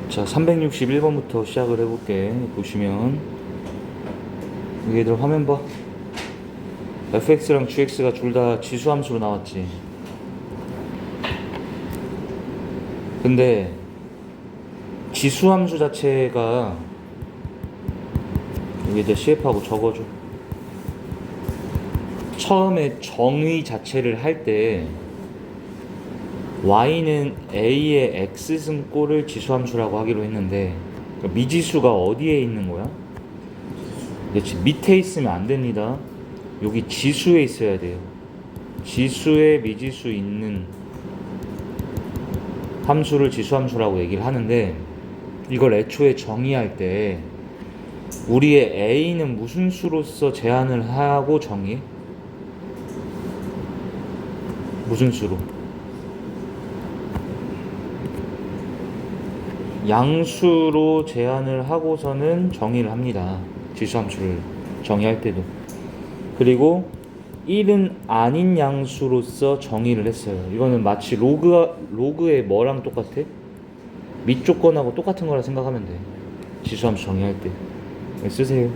자, 361번부터 시작을 해볼게. 보시면 얘들 화면 봐. fx랑 gx가 둘 다 지수함수로 나왔지. 근데 지수함수 자체가 여기다 CF하고 적어줘. 처음에 정의 자체를 할 때 y는 a의 x승꼴을 지수함수라고 하기로 했는데, 그러니까 미지수가 어디에 있는 거야? 밑에 있으면 안 됩니다. 여기 지수에 있어야 돼요. 지수에 미지수 있는 함수를 지수함수라고 얘기를 하는데, 이걸 애초에 정의할 때 우리의 a는 무슨 수로서 제한을 하고 정의해? 무슨 수로? 양수로 제한을 하고서는 정의를 합니다. 지수함수를 정의할 때도. 그리고 1은 아닌 양수로서 정의를 했어요. 이거는 마치 로그의 뭐랑 똑같아? 밑 조건하고 똑같은 거라 생각하면 돼. 지수함수 정의할 때 쓰세요.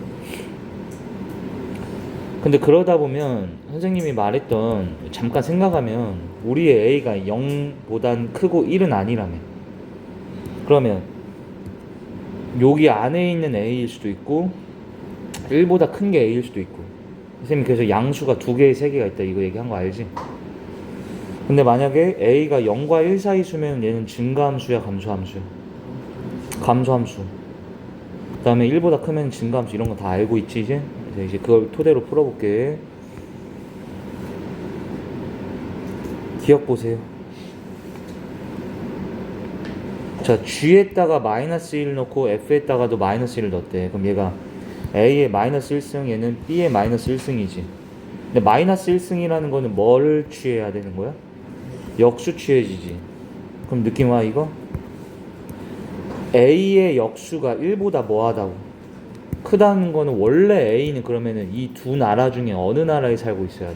근데 그러다 보면 선생님이 말했던, 잠깐 생각하면 우리의 a가 0보단 크고 1은 아니라며. 그러면 여기 안에 있는 a일 수도 있고 1보다 큰 게 a일 수도 있고. 선생님이 그래서 양수가 2개, 3개가 있다 이거 얘기한 거 알지? 근데 만약에 a가 0과 1 사이 수면 얘는 증가함수야, 감소함수야? 감소함수. 그 다음에 1보다 크면 증가함수. 이런 거 다 알고 있지 이제? 그래서 이제 그걸 토대로 풀어볼게. 기억 보세요. 자, g에다가 마이너스 1 넣고 f에다가도 마이너스 1을 넣었대. 그럼 얘가 a의 마이너스 1승, 얘는 b의 마이너스 1승이지. 근데 마이너스 1승이라는 거는 뭘 취해야 되는 거야? 역수 취해지지. 그럼 느낌 와 이거? a의 역수가 1보다 뭐하다고? 크다는 거는 원래 a는 그러면은 이 두 나라 중에 어느 나라에 살고 있어야 돼?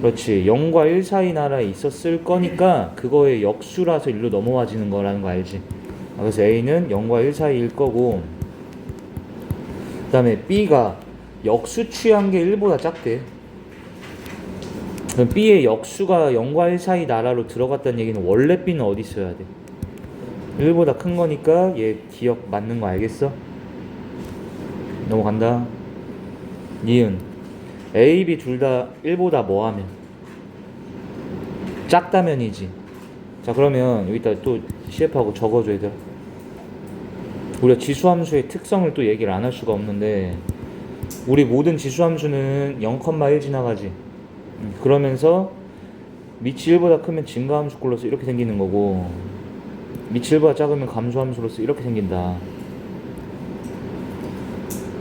그렇지. 0과 1 사이 나라에 있었을 거니까 그거의 역수라서 일로 넘어와지는 거라는 거 알지? 그래서 a는 0과 1 사이일 거고, 그 다음에 b가 역수 취한 게 1보다 작대. 그럼 b의 역수가 0과 1 사이 나라로 들어갔다는 얘기는 원래 b는 어디 있어야 돼? 1보다 큰 거니까 얘 기억 맞는 거 알겠어? 넘어간다. 니은 a, b 둘 다 1보다 뭐하면? 작다면이지. 자, 그러면 여기다 또 CF하고 적어줘 얘들아. 우리가 지수함수의 특성을 또 얘기를 안 할 수가 없는데, 우리 모든 지수함수는 0,1 지나가지. 그러면서 밑이 1보다 크면 증가함수꼴로서 이렇게 생기는 거고, 밑이 1보다 작으면 감소함수로서 이렇게 생긴다.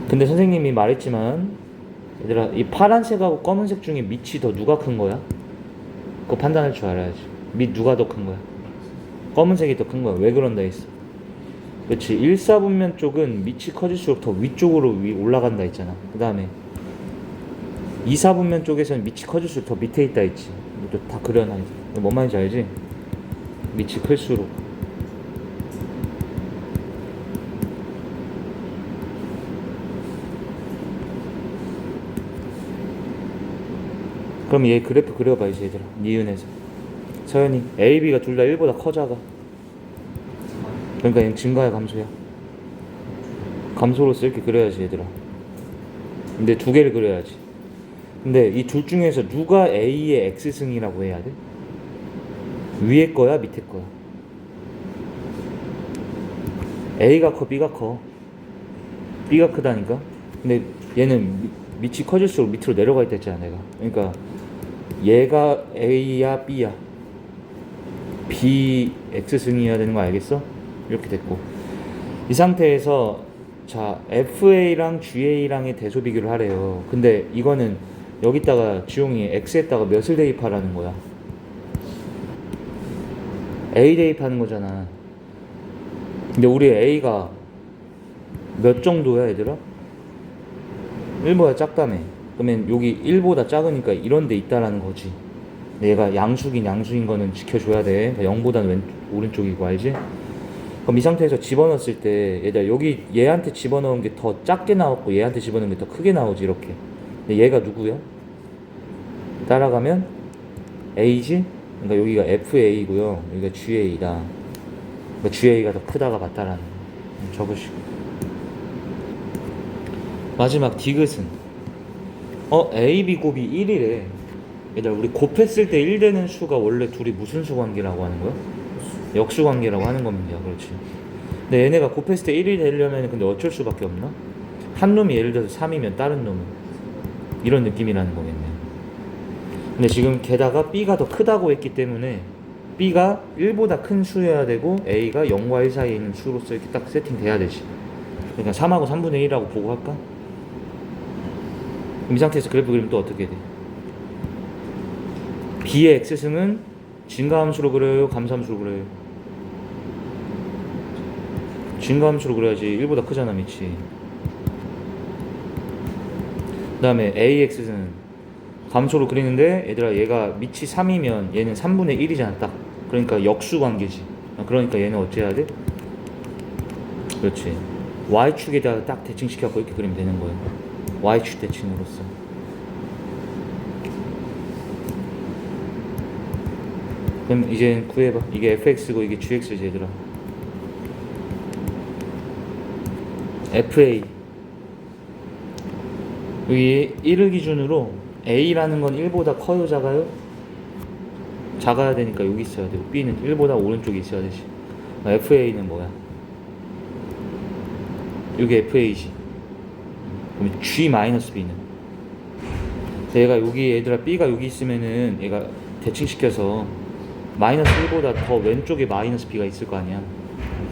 근데 선생님이 말했지만 얘들아, 이 파란색하고 검은색 중에 밑이 더 누가 큰 거야? 그거 판단할 줄 알아야지. 밑 누가 더 큰 거야? 검은색이 더 큰 거야. 왜 그런다 했어? 그렇지. 1사분면 쪽은 밑이 커질수록 더 위쪽으로 올라간다 했잖아. 그 다음에 2사분면 쪽에서는 밑이 커질수록 더 밑에 있다 했지. 이것도 다 그려놔야지. 뭔 말인지 알지? 밑이 클수록. 그럼 얘 그래프 그려봐 이제 얘들아. 니은에서 서연이 A, B가 둘 다 1보다 커 작아? 그러니까 얘는 증가야 감소야? 감소로서 이렇게 그려야지 얘들아. 근데 두 개를 그려야지. 근데 이 둘 중에서 누가 A의 X승이라고 해야 돼? 위에 거야 밑에 거야? A가 커 B가 커? B가 크다니까? 근데 얘는 밑이 커질수록 밑으로 내려가 있다 했잖아 내가. 그러니까 얘가 A야 B야? B X승이어야 되는 거 알겠어? 이렇게 됐고, 이 상태에서 자 FA랑 GA랑의 대소 비교를 하래요. 근데 이거는 여기다가 지용이 X에다가 몇을 대입하라는 거야? A 대입하는 거잖아. 근데 우리 A가 몇 정도야 얘들아? 1보다 작다며. 그러면 여기 1보다 작으니까 이런 데 있다라는 거지. 얘가 양수긴 양수인 거는 지켜줘야 돼. 0보다는 오른쪽이고 알지? 그럼 이 상태에서 집어넣었을 때 얘들아 여기 얘한테 집어넣은 게 더 작게 나왔고 얘한테 집어넣은 게 더 크게 나오지 이렇게. 근데 얘가 누구야? 따라가면 A지? 그러니까 여기가 FA고요 여기가 GA다. 그러니까 GA가 더 크다가 맞다라는 거 적으시고. 마지막 디귿은 AB 곱이 1이래. 얘들아 우리 곱했을 때 1 되는 수가 원래 둘이 무슨 수 관계라고 하는 거야? 역수 관계라고 하는 겁니다. 그렇지. 근데 얘네가 곱했을 때 1이 되려면 근데 어쩔 수밖에 없나? 한 놈이 예를 들어서 3이면 다른 놈은 이런 느낌이라는 거겠네요. 근데 지금 게다가 B가 더 크다고 했기 때문에 B가 1보다 큰 수여야 되고 A가 0과 1 사이에 있는 수로서 이렇게 딱 세팅돼야 되지. 그러니까 3하고 3분의 1이라고 보고 할까? 그럼 이 상태에서 그래프 그리면 또 어떻게 돼? B의 X승은 증가함수로 그려요? 감소함수로 그려요? 증가함수로 그려야지. 1보다 크잖아 밑이. 그 다음에 AX는 감소로 그리는데 얘들아 얘가 밑이 3이면 얘는 3분의 1이잖아 딱. 그러니까 역수 관계지. 그러니까 얘는 어찌해야 돼? 그렇지. Y축에다가 딱 대칭시켜서 이렇게 그리면 되는 거예요. Y축 대칭으로서. 그럼 이제 구해봐. 이게 fx고 이게 gx지 얘들아. fa 여기 1을 기준으로 a라는 건 1보다 커요 작아요? 작아야 되니까 여기 있어야 되고 b는 1보다 오른쪽에 있어야 되지. fa는 뭐야? 여기 fa지. 그럼 g-b는 얘가 여기 얘들아 b가 여기 있으면은 얘가 대칭시켜서 마이너스 1보다 더 왼쪽에 마이너스 b가 있을 거 아니야.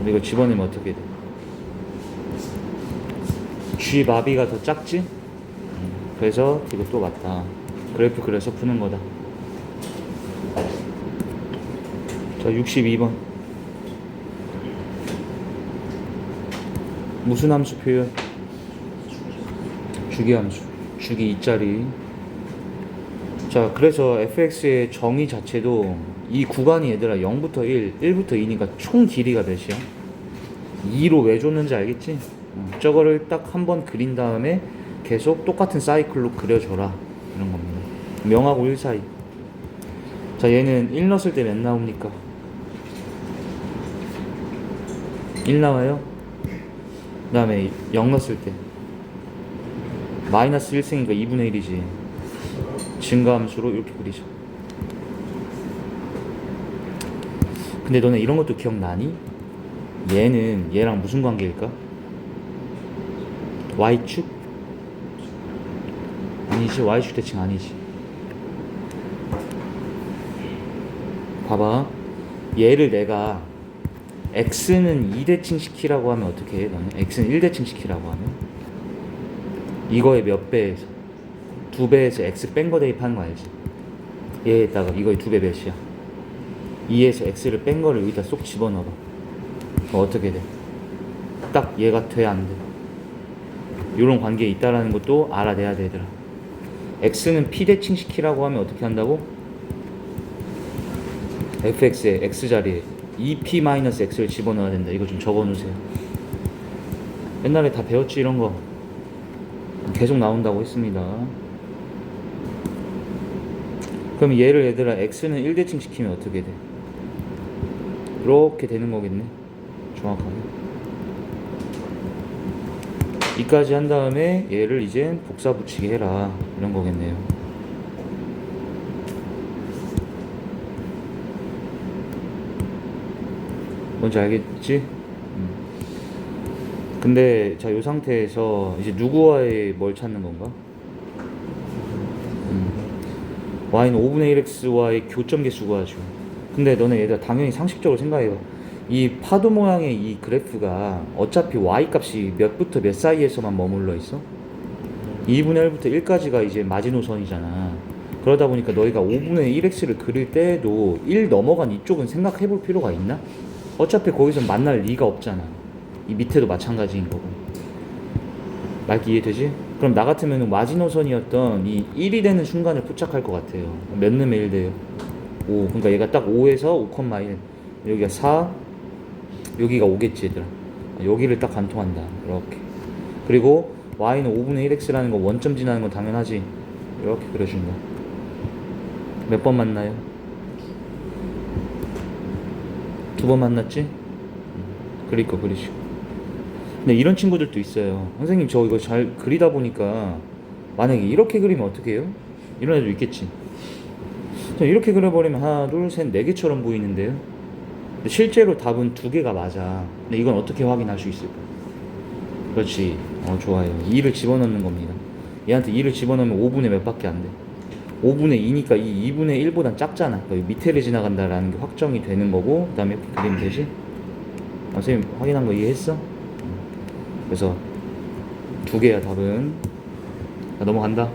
그럼 이거 집어내면 어떻게 돼? g 마비가 더 작지? 그래서 이거 또 맞다. 그래프 그래서 푸는 거다. 자 62번 무슨 함수 표현? 주기함수. 주기 2짜리. 자 그래서 fx의 정의 자체도 이 구간이 얘들아 0부터 1, 1부터 2니까 총 길이가 몇이야? 2로 왜 줬는지 알겠지? 저거를 딱 한번 그린 다음에 계속 똑같은 사이클로 그려줘라 이런 겁니다. 0하고 1 사이. 자 얘는 1 넣었을 때 몇 나옵니까? 1 나와요. 그 다음에 0 넣었을 때 마이너스 1승이니까 2분의 1이지. 증가함수로 이렇게 그리죠. 근데 너네 이런 것도 기억나니? 얘는 얘랑 무슨 관계일까? Y축? 아니지. Y축 대칭 아니지. 봐봐. 얘를 내가 X는 2대칭 시키라고 하면 어떻게 해? 너는 X는 1대칭 시키라고 하면 이거의 몇 배에서 2배에서 X 뺀 거 대입하는 거 알지? 얘에다가 이거의 2배 몇이야? 2에서 X를 뺀 거를 여기다 쏙 집어넣어봐. 그럼 어떻게 돼? 딱 얘가 돼? 안 돼? 이런 관계에 있다라는 것도 알아내야 돼 얘들아. X는 P 대칭 시키라고 하면 어떻게 한다고? fx의 x자리에 2p-x를 집어넣어야 된다. 이거 좀 적어놓으세요. 옛날에 다 배웠지 이런 거. 계속 나온다고 했습니다. 그럼 얘를 얘들아 x는 1대칭 시키면 어떻게 돼? 이렇게 되는 거겠네. 정확하게. 이까지 한 다음에 얘를 이제 복사 붙이기 해라 이런 거겠네요. 뭔지 알겠지? 근데 자, 이 상태에서 이제 누구와의 뭘 찾는 건가? y는 5분의 1x와의 교점 개수 구하죠. 근데 너네 얘들아 당연히 상식적으로 생각해봐. 이 파도 모양의 이 그래프가 어차피 y 값이 몇부터 몇 사이에서만 머물러 있어? 2분의 1부터 1까지가 이제 마지노선이잖아. 그러다 보니까 너희가 5분의 1x를 그릴 때에도 1 넘어간 이쪽은 생각해 볼 필요가 있나? 어차피 거기서 만날 리가 없잖아. 이 밑에도 마찬가지인 거고. 말기 이해되지? 그럼 나 같으면 마지노선이었던 이 1이 되는 순간을 포착할 것 같아요. 몇 놈에 1 돼요? 5. 그러니까 얘가 딱 5에서 5,1. 여기가 4, 여기가 오겠지 얘들아. 여기를 딱 관통한다. 이렇게. 그리고 y는 5분의 1x라는 거 원점 지나는 건 당연하지. 이렇게 그려준다. 몇 번 만나요? 2번 만났지? 그릴 거 그리시고. 근데 이런 친구들도 있어요. 선생님 저 이거 잘 그리다 보니까 만약에 이렇게 그리면 어떻게 해요? 이런 애도 있겠지. 이렇게 그려버리면 하나 둘 셋 네 개처럼 보이는데요. 근데 실제로 답은 2개가 맞아. 근데 이건 어떻게 확인할 수 있을까? 그렇지. 좋아요. 2를 집어넣는 겁니다. 얘한테 2를 집어넣으면 5분의 몇 밖에 안 돼. 5분의 2니까 이 2분의 1보단 작잖아. 그러니까 밑에를 지나간다라는 게 확정이 되는 거고, 그 다음에 이렇게 그리면 되지? 선생님 확인한 거 이해했어? 그래서 2개야 답은. 자, 넘어간다.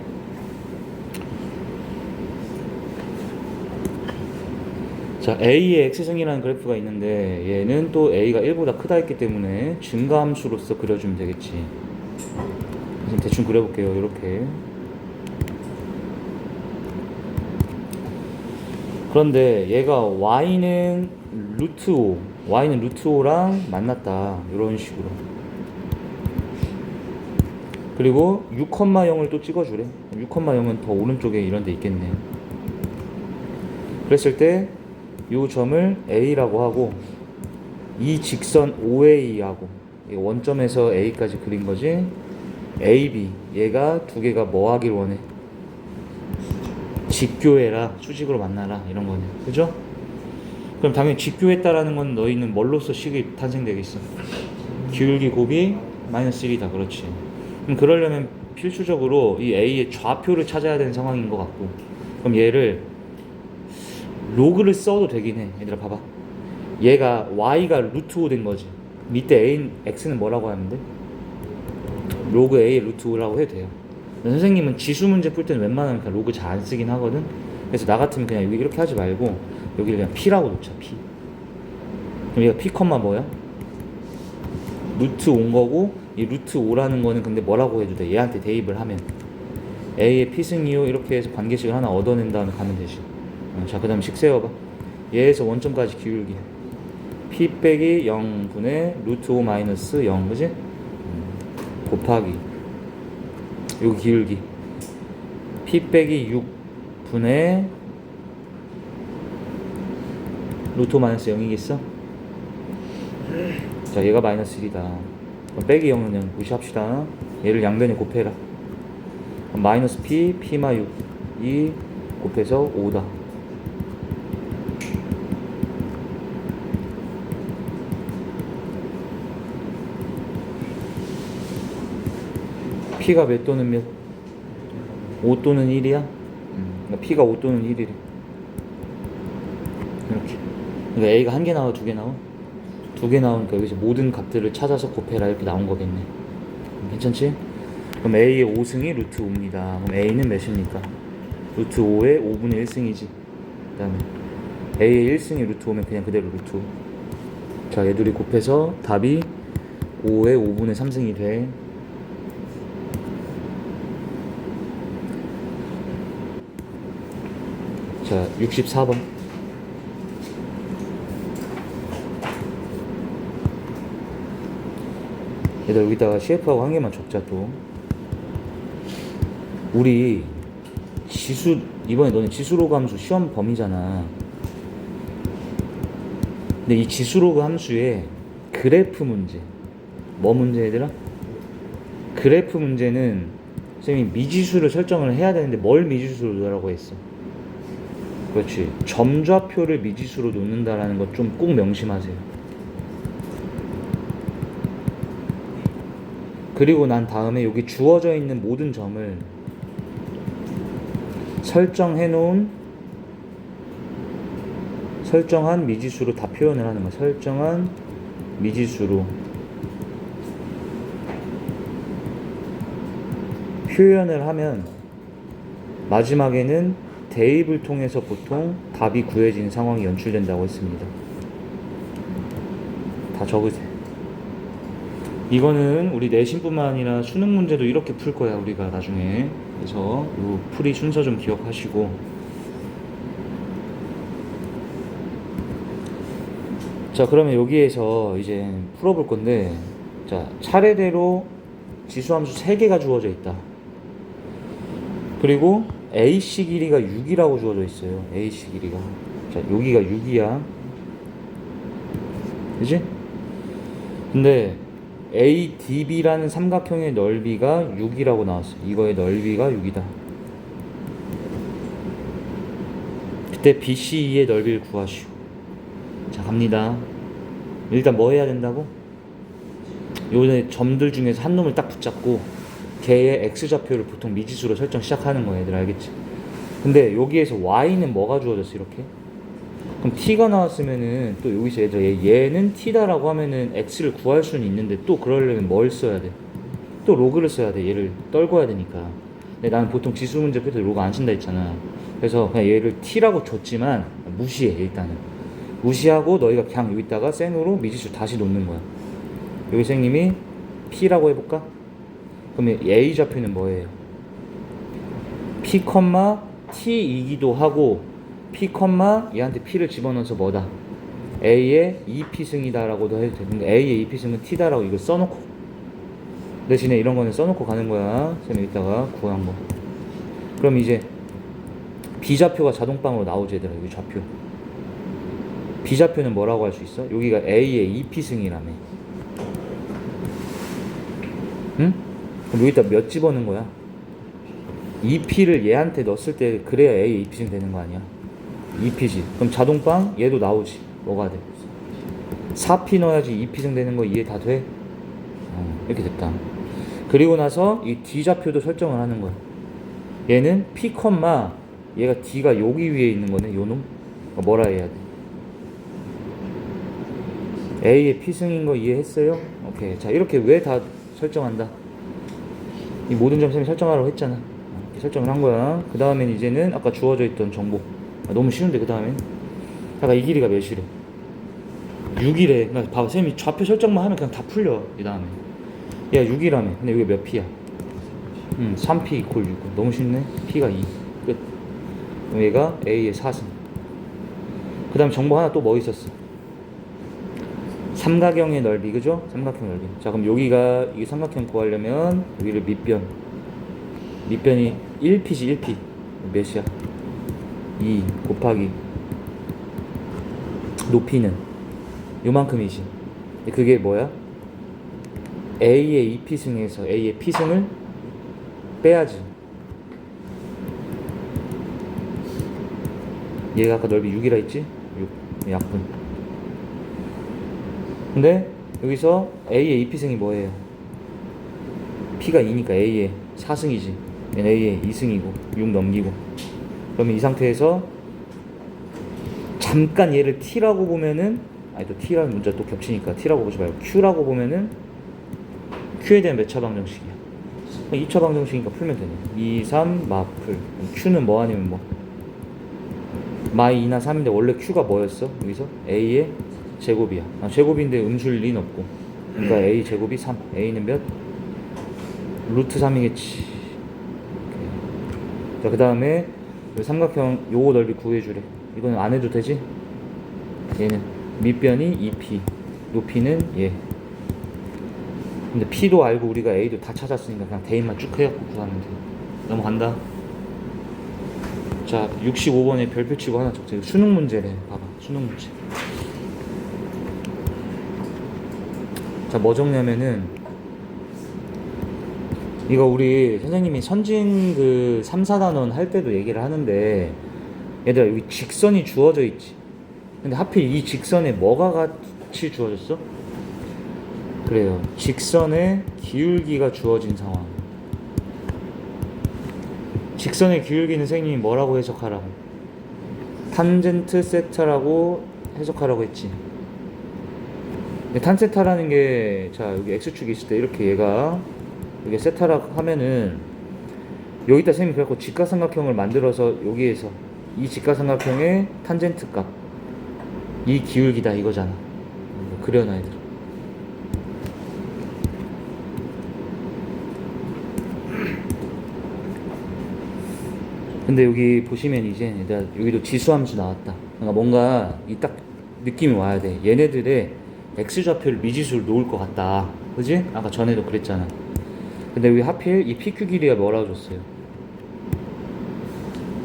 자, A의 X승이라는 그래프가 있는데 얘는 또 A가 1보다 크다 했기 때문에 증가함수로서 그려주면 되겠지. 그래서 대충 그려볼게요. 이렇게. 그런데 얘가 Y는 루트 5, Y는 루트 5랑 만났다. 이런 식으로. 그리고 6,0을 또 찍어주래. 6,0은 더 오른쪽에 이런 데 있겠네. 그랬을 때 이 점을 A라고 하고 이 직선 OA하고 원점에서 A까지 그린 거지. AB 얘가 2개가 뭐 하길 원해? 직교해라, 수직으로 만나라 이런 거네. 그죠? 그럼 당연히 직교했다라는 건 너희는 뭘로써 식이 탄생되겠어? 기울기 곱이 마이너스 1이다. 그렇지. 그럼 그러려면 필수적으로 이 A의 좌표를 찾아야 되는 상황인 것 같고, 그럼 얘를 로그를 써도 되긴 해. 얘들아 봐봐. 얘가 y가 루트 5 된 거지. 밑에 a, x는 뭐라고 하면 돼? 로그 a 루트 5라고 해도 돼요. 선생님은 지수 문제 풀 때는 웬만하면 그냥 로그 잘 안 쓰긴 하거든. 그래서 나 같으면 그냥 여기 이렇게 하지 말고 여기를 그냥 p라고 놓자. p. 그럼 얘가 p 컴마 뭐야? 루트 5인 거고, 이 루트 5라는 거는 근데 뭐라고 해도 돼. 얘한테 대입을 하면 a의 p승 이후 이렇게 해서 관계식을 하나 얻어낸 다음에 가면 되지. 자, 그 다음에 식 세워봐. 얘에서 원점까지 기울기 p 빼기 0분의 루트 5 마이너스 0, 그지? 곱하기 여기 기울기 p 빼기 6분의 루트 5 마이너스 0이겠어? 자, 얘가 마이너스 1이다. 그럼 빼기 0은 그냥 무시합시다. 얘를 양변에 곱해라. 그럼 마이너스 p, p마 6이 곱해서 5다. P가 몇 또는 몇? 5 또는 1이야? 그러니까 P가 5 또는 1이래. 이렇게. 그러니까 A가 1개 나와, 2개 나와? 2개 나오니까 여기서 모든 값들을 찾아서 곱해라 이렇게 나온 거겠네. 괜찮지? 그럼 A의 5승이 루트 5입니다. 그럼 A는 몇입니까? 루트 5의 5분의 1승이지. 그 다음에 A의 1승이 루트 5면 그냥 그대로 루트 5. 자, 얘들이 곱해서 답이 5의 5분의 3승이 돼. 자, 64번. 얘들 여기다가 CF하고 한 개만 적자 또. 우리 지수, 이번에 너네 지수로그 함수 시험 범위잖아. 근데 이 지수로그 함수에 그래프 문제. 뭐 문제 얘들아? 그래프 문제는 선생님이 미지수를 설정을 해야 되는데 뭘 미지수로 넣으라고 했어? 그렇지. 점좌표를 미지수로 놓는다라는 것 좀 꼭 명심하세요. 그리고 난 다음에 여기 주어져 있는 모든 점을 설정한 미지수로 다 표현을 하는 거야. 설정한 미지수로 표현을 하면 마지막에는 대입을 통해서 보통 답이 구해지는 상황이 연출된다고 했습니다. 다 적으세요. 이거는 우리 내신뿐만 아니라 수능 문제도 이렇게 풀 거야, 우리가 나중에. 그래서 이 풀이 순서 좀 기억하시고. 자, 그러면 여기에서 이제 풀어볼 건데, 자, 차례대로 지수함수 3개가 주어져 있다. 그리고 AC 길이가 6이라고 주어져 있어요. AC 길이가. 자, 여기가 6이야. 그지? 근데 ADB라는 삼각형의 넓이가 6이라고 나왔어. 이거의 넓이가 6이다. 그때 BCE의 넓이를 구하시오. 자, 갑니다. 일단 뭐 해야 된다고? 요새 점들 중에서 한 놈을 딱 붙잡고 걔의 X좌표를 보통 미지수로 설정 시작하는 거야. 얘들 알겠지? 근데 여기에서 Y는 뭐가 주어졌어? 이렇게? 그럼 T가 나왔으면은 또 여기서 얘는 T다라고 하면은 X를 구할 수는 있는데 또 그러려면 뭘 써야 돼? 또 로그를 써야 돼. 얘를 떨궈야 되니까. 근데 나는 보통 지수 문제 풀 때 로그 안 쓴다 했잖아. 그래서 그냥 얘를 T라고 줬지만 무시해. 일단은 무시하고 너희가 그냥 여기다가 센으로 미지수 다시 놓는 거야. 여기 선생님이 P라고 해볼까? 그러면 A 좌표는 뭐예요? P, T이기도 하고 P, 얘한테 P를 집어넣어서 뭐다? A의 2P승이다 라고도 해도 되는데 A의 2P승은 T다라고 이걸 써놓고 대신에 이런 거는 써놓고 가는 거야. 쌤이 이따가 구한 거. 그럼 이제 B좌표가 자동방으로 나오지 얘들아. 여기 좌표 B좌표는 뭐라고 할 수 있어? 여기가 A의 2P승이라며. 응? 그럼 여기다 몇 집어넣은 거야? 2P를 얘한테 넣었을 때 그래야 A의 2P승 되는 거 아니야? 2P지. 그럼 자동방 얘도 나오지. 뭐가 돼? 4P 넣어야지 2P승 되는 거 이해 다 돼? 이렇게 됐다. 그리고 나서 이 D좌표도 설정을 하는 거야. 얘는 P, 얘가 D가 여기 위에 있는 거네. 요놈. 뭐라 해야 돼? A의 P승인 거 이해했어요? 오케이. 자, 이렇게 왜 다 설정한다? 이 모든 점 쌤이 설정하라고 했잖아. 이렇게 설정을 한 거야. 그 다음엔 이제는 아까 주어져 있던 정보. 너무 쉬운데 그 다음엔. 잠깐 이 길이가 몇이래? 6이래. 그러니까 봐봐. 쌤이 좌표 설정만 하면 그냥 다 풀려. 이 다음에. 야 6이라며. 근데 여기 몇 P야? 3P 이퀄 6. 너무 쉽네. P가 2. 끝. 그럼 얘가 A의 4승. 그 다음 정보 하나 또 뭐 있었어? 삼각형의 넓이. 그죠? 삼각형 넓이. 자, 그럼 여기가 이 삼각형 구하려면 여기를 밑변이 1P지. 1P 몇이야? 2 곱하기 높이는 요만큼이지. 그게 뭐야? A의 2P승에서 A의 P승을 빼야지. 얘가 아까 넓이 6이라 했지? 6 약분. 근데 여기서 A의 2P승이 뭐예요? P가 2니까 A의 4승이지. 얘는 A의 2승이고 6 넘기고. 그러면 이 상태에서 잠깐 얘를 T라고 보면은 또 T라는 문자 또 겹치니까 T라고 보지 말고 Q라고 보면은 Q에 대한 몇 차 방정식이야? 2차 방정식이니까 풀면 되네. 2, 3, 마풀. Q는 뭐 아니면 뭐? 마이 2나 3인데 원래 Q가 뭐였어? 여기서 A의 제곱이야. 제곱인데 음수일 리는 없고. 그러니까 A 제곱이 3. A는 몇? 루트 3이겠지. 자, 그 다음에 삼각형 요거 넓이 구해주래. 이거는 안 해도 되지? 얘는 밑변이 2P, 높이는 얘. 근데 P도 알고 우리가 A도 다 찾았으니까 그냥 대입만 쭉 해갖고 구하면 돼. 넘어간다. 자, 65번에 별표 치고 하나 적자. 수능 문제래. 봐봐, 수능 문제. 자, 뭐 적냐면은 이거 우리 선생님이 선진 그 3, 4단원 할 때도 얘기를 하는데 얘들아 여기 직선이 주어져 있지. 근데 하필 이 직선에 뭐가 같이 주어졌어? 그래요. 직선의 기울기가 주어진 상황. 직선의 기울기는 선생님이 뭐라고 해석하라고? 탄젠트 세타라고 해석하라고 했지. 근데 탄세타라는 게, 자, 여기 X축이 있을 때 이렇게 얘가 여기 세타라고 하면은 여기다 선생님이 그래갖고 직각삼각형을 만들어서 여기에서 이 직각삼각형의 탄젠트 값, 이 기울기다 이거잖아. 그려놔야 돼. 근데 여기 보시면 이제 여기도 지수함수 나왔다. 그러니까 뭔가 이 딱 느낌이 와야 돼. 얘네들의 x좌표를 미지수를 놓을 것 같다. 그지? 아까 전에도 그랬잖아. 근데 여기 하필 이 PQ 길이가 뭐라고 줬어요?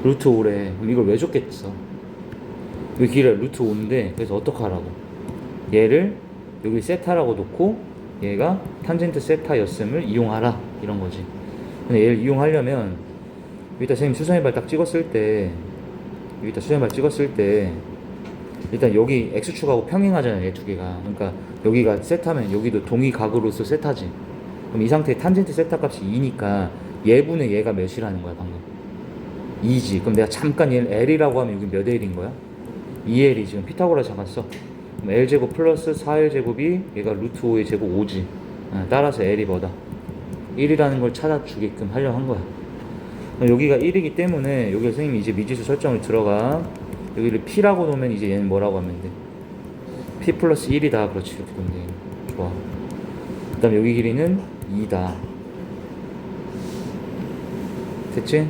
루트 5래. 그럼 이걸 왜 줬겠어? 이 길이가 루트 5인데 그래서 어떡하라고? 얘를 여기 세타라고 놓고 얘가 탄젠트 세타였음을 이용하라 이런 거지. 근데 얘를 이용하려면 여기다 선생님 수선해발 딱 찍었을 때 여기다 수선해발 찍었을 때 일단 여기 x축하고 평행하잖아요. 얘 두 개가. 그러니까 여기가 세타면 여기도 동의각으로서 세타지. 그럼 이 상태에 탄젠트 세타 값이 2니까 얘분의 얘가 몇이라는 거야 방금? 2지. 그럼 내가 잠깐 얘를 L이라고 하면 여기 몇 L인 거야? 2L이 지금 피타고라 잡았어. 그럼 L제곱 플러스 4L제곱이 얘가 루트 5의 제곱 5지. 따라서 L이 뭐다? 1이라는 걸 찾아주게끔 하려고 한 거야. 여기가 1이기 때문에 여기 선생님이 이제 미지수 설정을 들어가. 여기를 P라고 놓으면 이제 얘는 뭐라고 하면 돼? P 플러스 1이다. 그렇지. 이렇게 놓으면 돼. 좋아. 그 다음에 여기 길이는 2다. 됐지?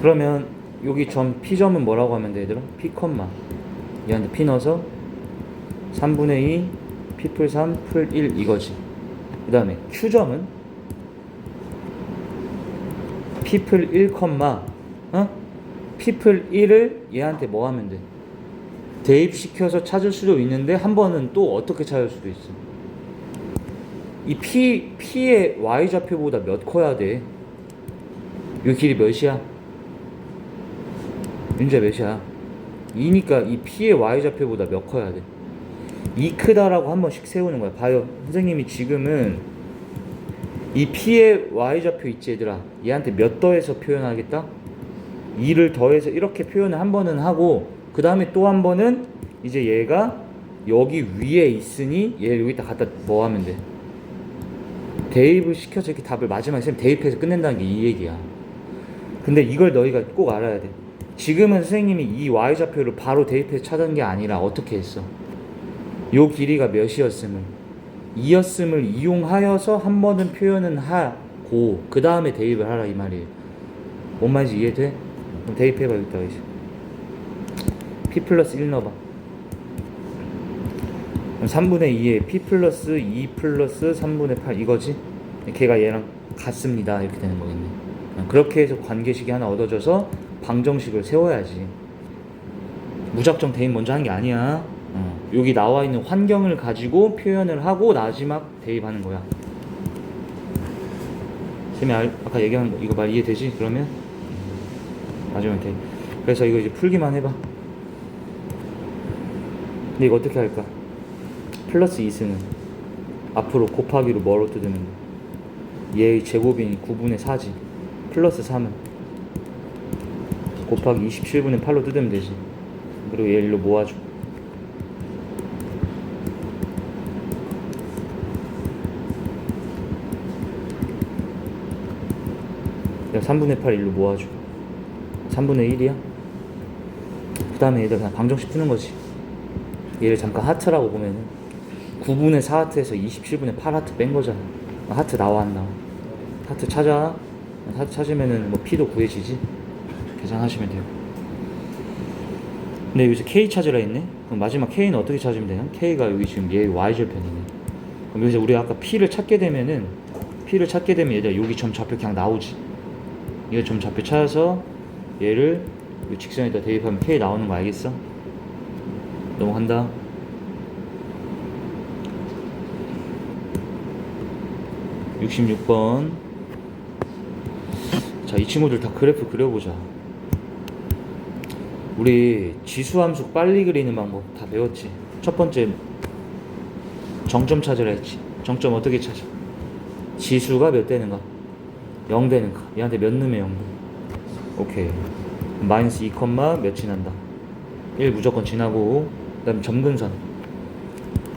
그러면 여기 점 P점은 뭐라고 하면 돼 얘들아? P 컴마 얘한테 P 넣어서 3분의 2 P 풀 3 풀 1 이거지. 그 다음에 Q점은 P 풀 1 컴마 P 풀 1을 얘한테 뭐 하면 돼? 대입시켜서 찾을 수도 있는데 한 번은 또 어떻게 찾을 수도 있어? 이 P의 Y좌표보다 몇 커야 돼? 이 길이 몇이야? 윤재 몇이야? 2니까 이 P의 Y좌표보다 몇 커야 돼? 2 크다라고 한 번씩 세우는 거야. 봐요. 선생님이 지금은 이 P의 Y좌표 있지 얘들아. 얘한테 몇 더해서 표현하겠다? 2를 더해서 이렇게 표현을 한 번은 하고 그 다음에 또 한 번은 이제 얘가 여기 위에 있으니 얘를 여기다 갖다 뭐 하면 돼? 대입을 시켜서 이렇게 답을 마지막에 쌤 대입해서 끝낸다는 게 이 얘기야. 근데 이걸 너희가 꼭 알아야 돼. 지금은 선생님이 이 Y좌표를 바로 대입해서 찾은 게 아니라 어떻게 했어? 요 길이가 몇이었음을 2였음을 이용하여서 한 번은 표현은 하고 그 다음에 대입을 하라 이 말이에요. 뭔 말인지 이해돼? 그럼 대입해봐 여기다가 이제 P 플러스 1 넣어봐. 그럼 3분의 2에 P 플러스 2 플러스 3분의 8 이거지? 걔가 얘랑 같습니다 이렇게 되는 거겠네. 그렇게 해서 관계식이 하나 얻어져서 방정식을 세워야지. 무작정 대입 먼저 한 게 아니야. 여기 나와 있는 환경을 가지고 표현을 하고 마지막 대입하는 거야. 쌤이 아까 얘기한 거 이거 말 이해되지? 그러면 마지막 대입. 그래서 이거 이제 풀기만 해봐. 근데 이거 어떻게 할까? 플러스 2승은 앞으로 곱하기로 뭐로 뜯으면 돼? 얘의 제곱인 9분의 4지. 플러스 3은 곱하기 27분의 8로 뜯으면 되지. 그리고 얘 일로 모아줘. 내가 3분의 8 일로 모아줘. 3분의 1이야? 그 다음에 얘들 그냥 방정식 푸는 거지. 얘를 잠깐 하트라고 보면은 9분의 4하트에서 27분의 8하트 뺀 거잖아. 하트 나와 안 나와? 하트 찾아. 하트 찾으면은 뭐 P도 구해지지. 계산하시면 돼요. 근데 여기서 K 찾으라 했네? 그럼 마지막 K는 어떻게 찾으면 되냐? K가 여기 지금 얘 Y절편이네. 그럼 여기서 우리가 아까 P를 찾게 되면 얘들아 여기 점 좌표 그냥 나오지. 이거 점 좌표 찾아서 얘를 이 직선에다 대입하면 K 나오는 거 알겠어? 넘어간다. (66번) 자, 이 친구들 다 그래프 그려보자. 우리 지수함수 빨리 그리는 방법 다 배웠지? 첫 번째 정점 찾으라 했지. 정점 어떻게 찾아? 지수가 몇 되는가? 0 되는가? 얘한테 몇 넣으면 0 돼? 오케이. 마이너스 2, 몇 지난다? 1 무조건 지나고. 그 다음에 점근선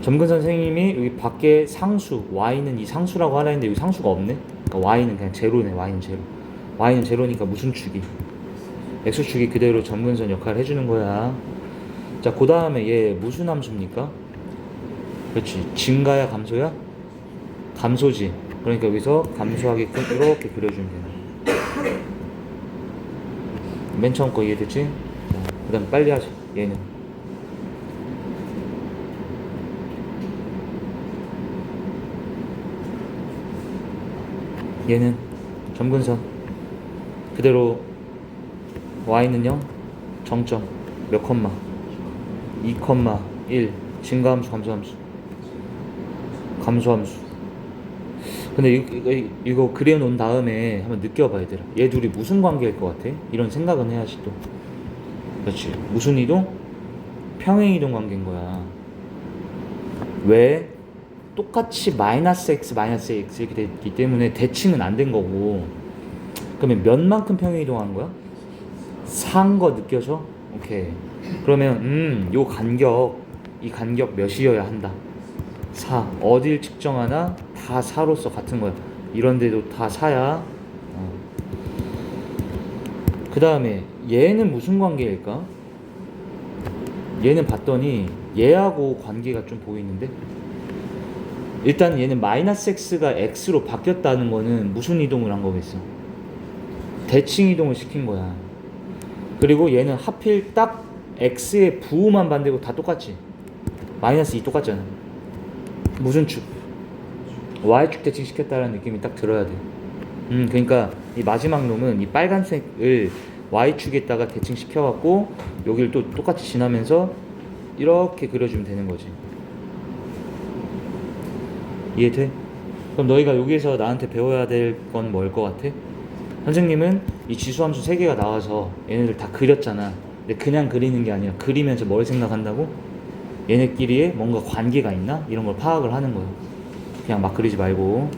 선생님이 여기 밖에 상수 y는 이 상수라고 하라 했는데 여기 상수가 없네. 그러니까 y는 그냥 제로네. y는 제로니까 무슨 축이? x축이 그대로 점근선 역할을 해주는 거야. 자, 그 다음에 얘 무슨 함수입니까? 그렇지. 증가야 감소야? 감소지. 그러니까 여기서 감소하게끔 이렇게 그려주면 되나. 맨 처음 거 이해됐지? 그 다음 빨리 하자. 얘는 점근선 그대로 y는 0 정점 몇 컴마 2 컴마 1 증가함수 감소함수 근데 이거 그려놓은 다음에 한번 느껴봐 얘들아. 얘 둘이 무슨 관계일 것 같아? 이런 생각은 해야지 또. 그렇지. 무슨 이동? 평행이동 관계인 거야. 왜? 똑같이 마이너스 x 이렇게 됐기 때문에 대칭은 안 된 거고. 그러면 몇만큼 평행이동한 거야? 4인 거 느껴져? 오케이. 그러면 요 간격 이 간격 몇이어야 한다? 4. 어딜 측정하나 다 4로서 같은 거야. 이런데도 다 4야. 그 다음에 얘는 무슨 관계일까? 얘는 봤더니 얘하고 관계가 좀 보이는데? 일단 얘는 마이너스 x가 x로 바뀌었다는 거는 무슨 이동을 한 거겠어? 대칭 이동을 시킨 거야. 그리고 얘는 하필 딱 x의 부호만 반대고 다 똑같지? 마이너스 2 똑같잖아. 무슨 축? y축 대칭 시켰다는 느낌이 딱 들어야 돼. 그러니까 이 마지막 놈은 이 빨간색을 y축에다가 대칭 시켜갖고 여기를 또 똑같이 지나면서 이렇게 그려주면 되는 거지. 이해돼? 그럼 너희가 여기에서 나한테 배워야 될 건 뭘 것 같아? 선생님은 이 지수함수 3개가 나와서 얘네들 다 그렸잖아. 근데 그냥 그리는 게 아니라 그리면서 뭘 생각한다고? 얘네끼리에 뭔가 관계가 있나? 이런 걸 파악을 하는 거야. 그냥 막 그리지 말고.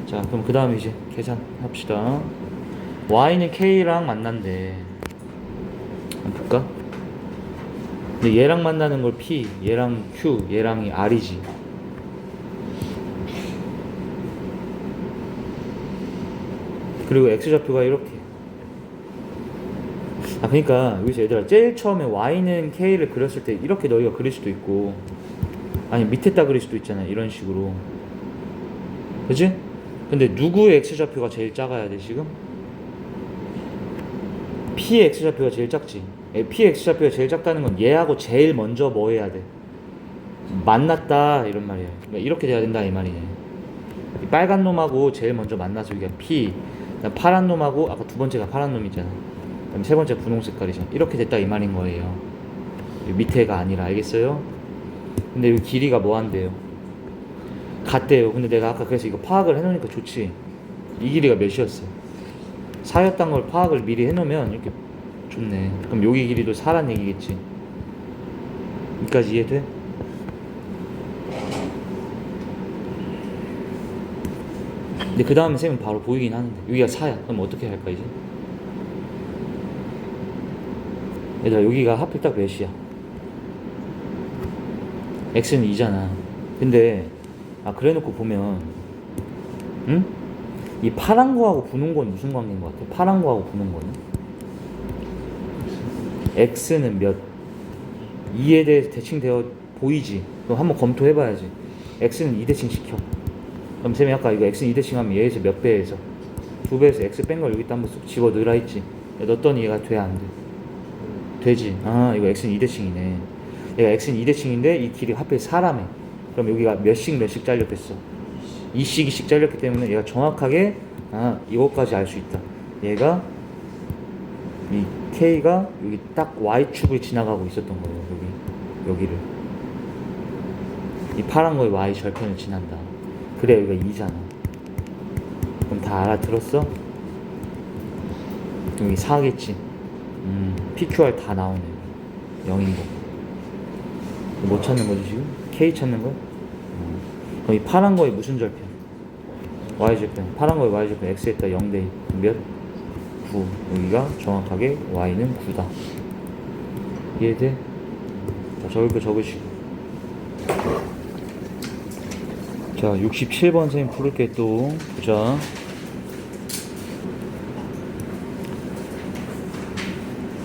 자, 그럼 그 다음에 이제 계산합시다. y는 k랑 만난대. 한번 볼까? 근데 얘랑 만나는 걸 p, 얘랑 q, 얘랑이 r이지. 그리고 x좌표가 이렇게. 그러니까 여기서 얘들아 제일 처음에 y는 k를 그렸을 때 이렇게 너희가 그릴 수도 있고 아니 밑에다 그릴 수도 있잖아. 이런 식으로. 그치? 근데 누구의 x좌표가 제일 작아야 돼 지금? p의 x좌표가 제일 작지. p의 x좌표가 제일 작다는 건 얘하고 제일 먼저 뭐 해야 돼? 만났다 이런 말이야. 그러니까 이렇게 돼야 된다 이 말이네. 이 빨간 놈하고 제일 먼저 만나서 여기가 p, 그다음 파란 놈하고 아까 두 번째가 파란 놈이잖아. 그다음 세 번째 분홍 색깔이잖아. 이렇게 됐다 이 말인 거예요. 밑에가 아니라. 알겠어요? 근데 이 길이가 뭐 한대요? 같대요. 근데 내가 아까 그래서 이거 파악을 해놓으니까 좋지. 이 길이가 몇이었어? 4였던 걸 파악을 미리 해놓으면 이렇게 좋네. 그럼 여기 길이도 4란 얘기겠지. 여기까지 이해돼? 근데 그 다음에 쌤은 바로 보이긴 하는데 여기가 4야. 그럼 어떻게 할까 이제? 얘들아 여기가 하필 딱 몇이야? x는 2잖아. 근데 그래놓고 보면 응? 이 파란 거하고 분홍 건 무슨 관계인 것 같아? 파란 거하고 분홍 거는? x는 몇? 2에 대해서 대칭되어 보이지? 그럼 한번 검토해봐야지. x는 2 대칭 시켜. 그럼 쌤이 아까 이거 x는 2 대칭 하면 얘에서 몇 배에서? 2배에서 x 뺀 걸 여기다 한번 쑥 집어 넣으라 했지. 넣었더니 얘가 돼 안 돼? 되지. 이거 x는 2 대칭이네. 얘가 x는 2 대칭인데 이 길이가 하필 4라며. 그럼 여기가 몇씩 잘렸겠어? 2씩 잘렸기 때문에 얘가 정확하게 이것까지 알 수 있다. 얘가 이 k가 여기 딱 y축을 지나가고 있었던 거예요. 여기를 이 파란 거의 y 절편을 지난다. 그래 여기가 2잖아. 그럼 다 알아들었어? 여기 4겠지. PQR 다 나오네. 0인 거. 뭐 찾는 거지 지금? K 찾는 거야? 그럼 이 파란 거의 무슨 절편? Y절편. 파란 거의 Y절편. X에다 0대 몇? 9. 여기가 정확하게 Y는 9다. 이해돼? 자, 적을 거 적으시고. 자, 67번 선생님 부를게 또. 보자.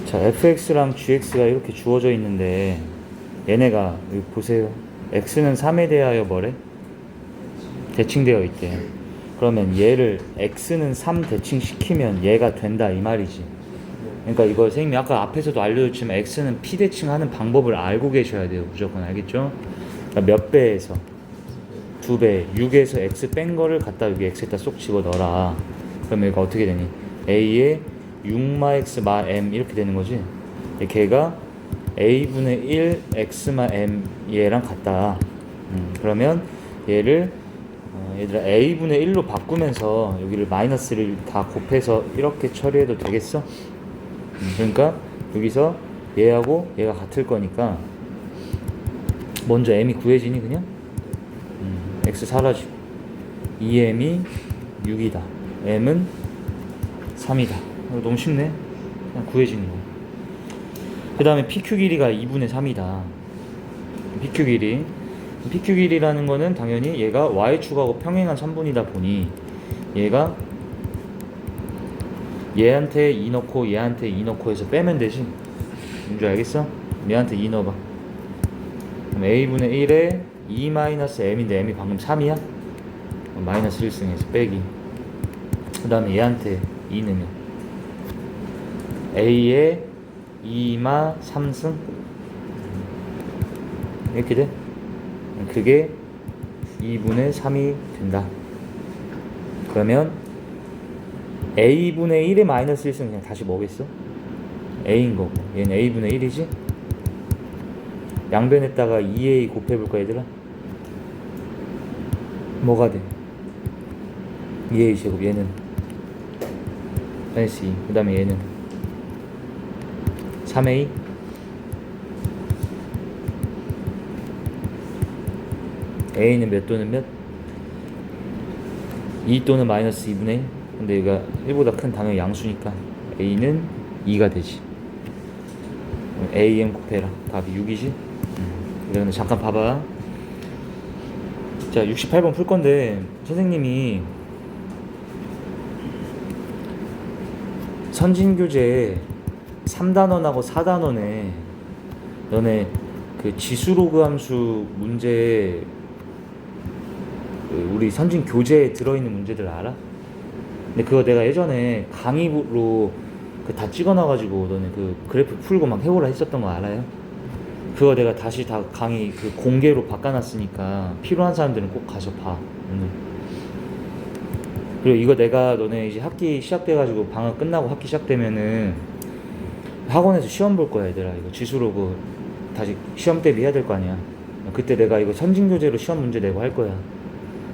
자, fx랑 gx가 이렇게 주어져 있는데 얘네가 여기 보세요. x는 3에 대하여 뭐래? 대칭되어 있대. 그러면 얘를 x는 3 대칭시키면 얘가 된다 이 말이지. 그러니까 이거 선생님이 아까 앞에서도 알려줬지만 x는 p 대칭하는 방법을 알고 계셔야 돼요. 무조건 알겠죠? 그러니까 몇 배에서 2배 6에서 x 뺀 거를 갖다 여기 x에다 쏙 집어넣어라. 그럼 여기가 어떻게 되니? a에 6마 x 마 m 이렇게 되는 거지. 걔가 a분의 1 x 마 m 얘랑 같다. 그러면 얘를 얘들아 a분의 1로 바꾸면서 여기를 마이너스를 다 곱해서 이렇게 처리해도 되겠어? 그러니까 여기서 얘하고 얘가 같을 거니까 먼저 m이 구해지니 그냥? x 사라지고 2m이 6이다. m은 3이다. 너무 쉽네. 그냥 구해지는 거. 그 다음에 PQ 길이가 2분의 3이다. PQ 길이. PQ 길이라는 거는 당연히 얘가 Y축하고 평행한 선분이다 보니 얘가 얘한테 2 넣고 얘한테 2 넣고 해서 빼면 되지. 뭔지 알겠어? 얘한테 2 넣어봐. 그럼 A분의 1에 2-M인데 M이 방금 3이야? 마이너스 1승에서 빼기. 그 다음에 얘한테 2 넣으면 A에 2마 3승 이렇게 돼? 그게 2분의 3이 된다. 그러면 A분의 1에 마이너스 1승 그냥 다시 뭐겠어? A인 거고 얘는 A분의 1이지? 양변에다가 2A 곱해볼까 얘들아? 뭐가 돼? 2A 제곱 얘는 마이너스 2. 그 다음에 얘는 3A A는 몇 또는 몇? 2 또는 마이너스 2분의 1. 근데 얘가 1보다 큰 당연히 양수니까 A는 2가 되지. AM 곱해라. 답이 6이지? 근데 잠깐 봐봐. 자, 68번 풀 건데 선생님이 선진교재 3단원하고 4단원에 너네 그 지수로그 함수 문제 우리 선진 교재에 들어있는 문제들 알아? 근데 그거 내가 예전에 강의로 그 다 찍어놔가지고 너네 그 그래프 풀고 막 해오라 했었던 거 알아요? 그거 내가 다시 다 강의 그 공개로 바꿔놨으니까 필요한 사람들은 꼭 가서 봐. 그리고 이거 내가 너네 이제 학기 시작돼가지고 방학 끝나고 학기 시작되면은 학원에서 시험 볼 거야 얘들아. 이거 지수로그 다시 시험 대비 해야 될 거 아니야. 그때 내가 이거 선진교재로 시험 문제 내고 할 거야.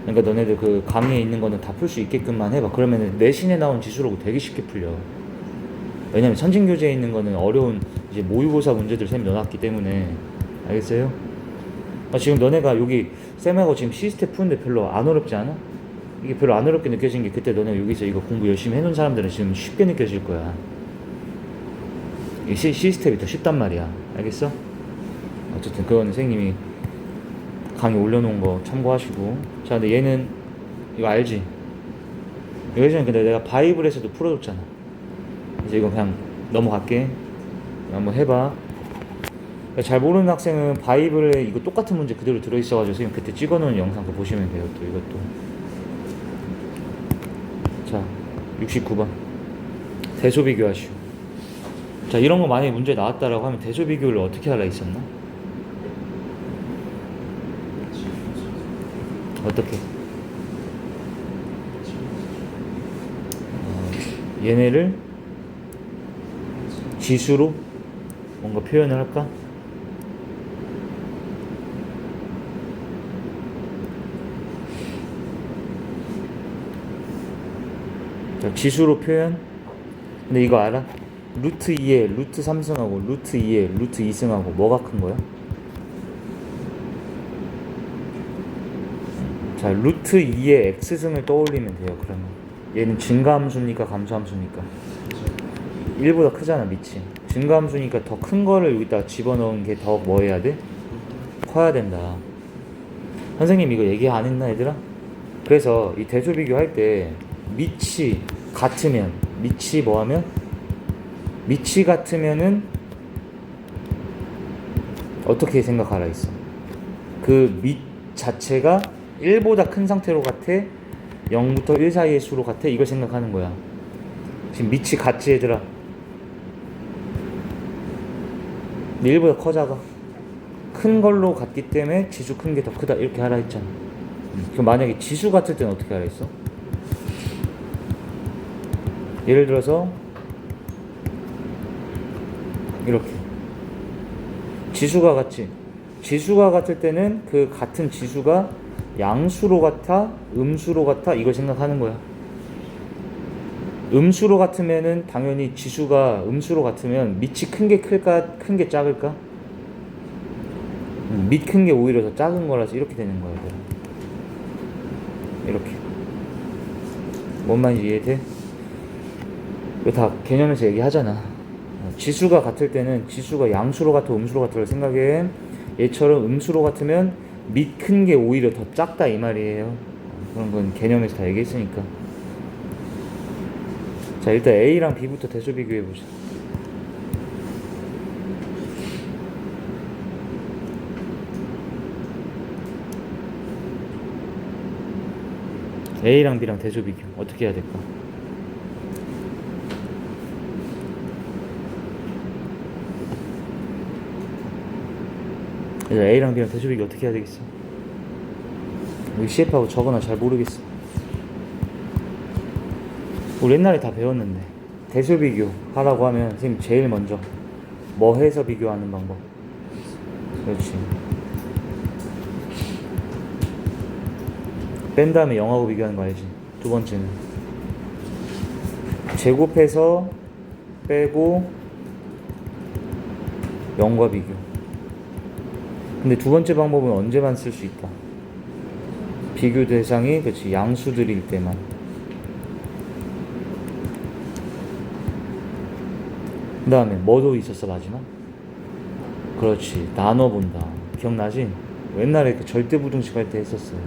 그러니까 너네들 그 강의에 있는 거는 다 풀 수 있게끔만 해봐. 그러면 내신에 나온 지수로그 되게 쉽게 풀려. 왜냐면 선진교재에 있는 거는 어려운 이제 모의고사 문제들 쌤이 넣어놨기 때문에. 알겠어요? 지금 너네가 여기 쌤하고 지금 시스템 푸는데 별로 안 어렵지 않아? 이게 별로 안 어렵게 느껴진 게 그때 너네가 여기서 이거 공부 열심히 해놓은 사람들은 지금 쉽게 느껴질 거야. 이 시스템이 더 쉽단 말이야. 알겠어? 어쨌든 그건 선생님이 강의 올려놓은 거 참고하시고. 자, 근데 얘는 이거 알지? 이거 예전에 근데 내가 바이블에서도 풀어줬잖아. 이제 이거 그냥 넘어갈게. 한번 해봐. 잘 모르는 학생은 바이블에 이거 똑같은 문제 그대로 들어있어가지고 선생님 그때 찍어놓은 영상 그거 보시면 돼요. 또 이것도. 자, 69번 대소비교하시오. 자, 이런 거 만약에 문제 나왔다라고 하면 대소비교를 어떻게 하라 했었나? 어떻게? 얘네를 지수로 뭔가 표현을 할까? 자, 지수로 표현. 근데 이거 알아? 루트 2에 루트 3승하고 루트 2에 루트 2승하고 뭐가 큰 거야? 자, 루트 2의 x승을 떠올리면 돼요. 그러면 얘는 증가함수니까 감소함수니까 1보다 크잖아 밑이. 증가함수니까 더 큰 거를 여기다 집어넣은 게 더 뭐 해야 돼? 커야 된다. 선생님 이거 얘기 안 했나 얘들아? 그래서 이 대조비교 할 때 밑이 같으면 밑이 뭐하면? 밑이 같으면은 어떻게 생각하라 했어? 그 밑 자체가 1보다 큰 상태로 같아? 0부터 1 사이의 수로 같아? 이걸 생각하는 거야. 지금 밑이 같지 얘들아? 근데 1보다 커 작아? 큰 걸로 같기 때문에 지수 큰 게 더 크다 이렇게 하라 했잖아. 그럼 만약에 지수 같을 때는 어떻게 하라 했어? 예를 들어서 이렇게 지수가 같지. 지수가 같을 때는 그 같은 지수가 양수로 같아 음수로 같아 이걸 생각하는 거야. 음수로 같으면은 당연히 지수가 음수로 같으면 밑이 큰 게 클까 큰 게 작을까? 밑 큰 게 오히려 더 작은 거라서 이렇게 되는 거야. 이렇게. 뭔 말인지 이해돼? 이거 다 개념에서 얘기하잖아. 지수가 같을 때는 지수가 양수로 같아 음수로 같아를 생각해. 얘처럼 음수로 같으면 밑 큰 게 오히려 더 작다 이 말이에요. 그런 건 개념에서 다 얘기했으니까. 자, 일단 A랑 B부터 대조 비교해보자. A랑 B랑 대조 비교 어떻게 해야 될까? A랑 B랑 대조 비교 어떻게 해야 되겠어? 우리 CF하고 저거나 잘 모르겠어. 우리 옛날에 다 배웠는데 대조 비교 하라고 하면 선생님 제일 먼저 뭐 해서 비교하는 방법. 그렇지. 뺀 다음에 0하고 비교하는 거 알지? 두 번째는 제곱해서 빼고 0과 비교. 근데 두 번째 방법은 언제만 쓸 수 있다? 비교 대상이 그렇지 양수들일 때만. 그 다음에 뭐도 있었어 마지막? 그렇지 나눠본다. 기억나지? 옛날에 그 절대부등식 할 때 했었어요.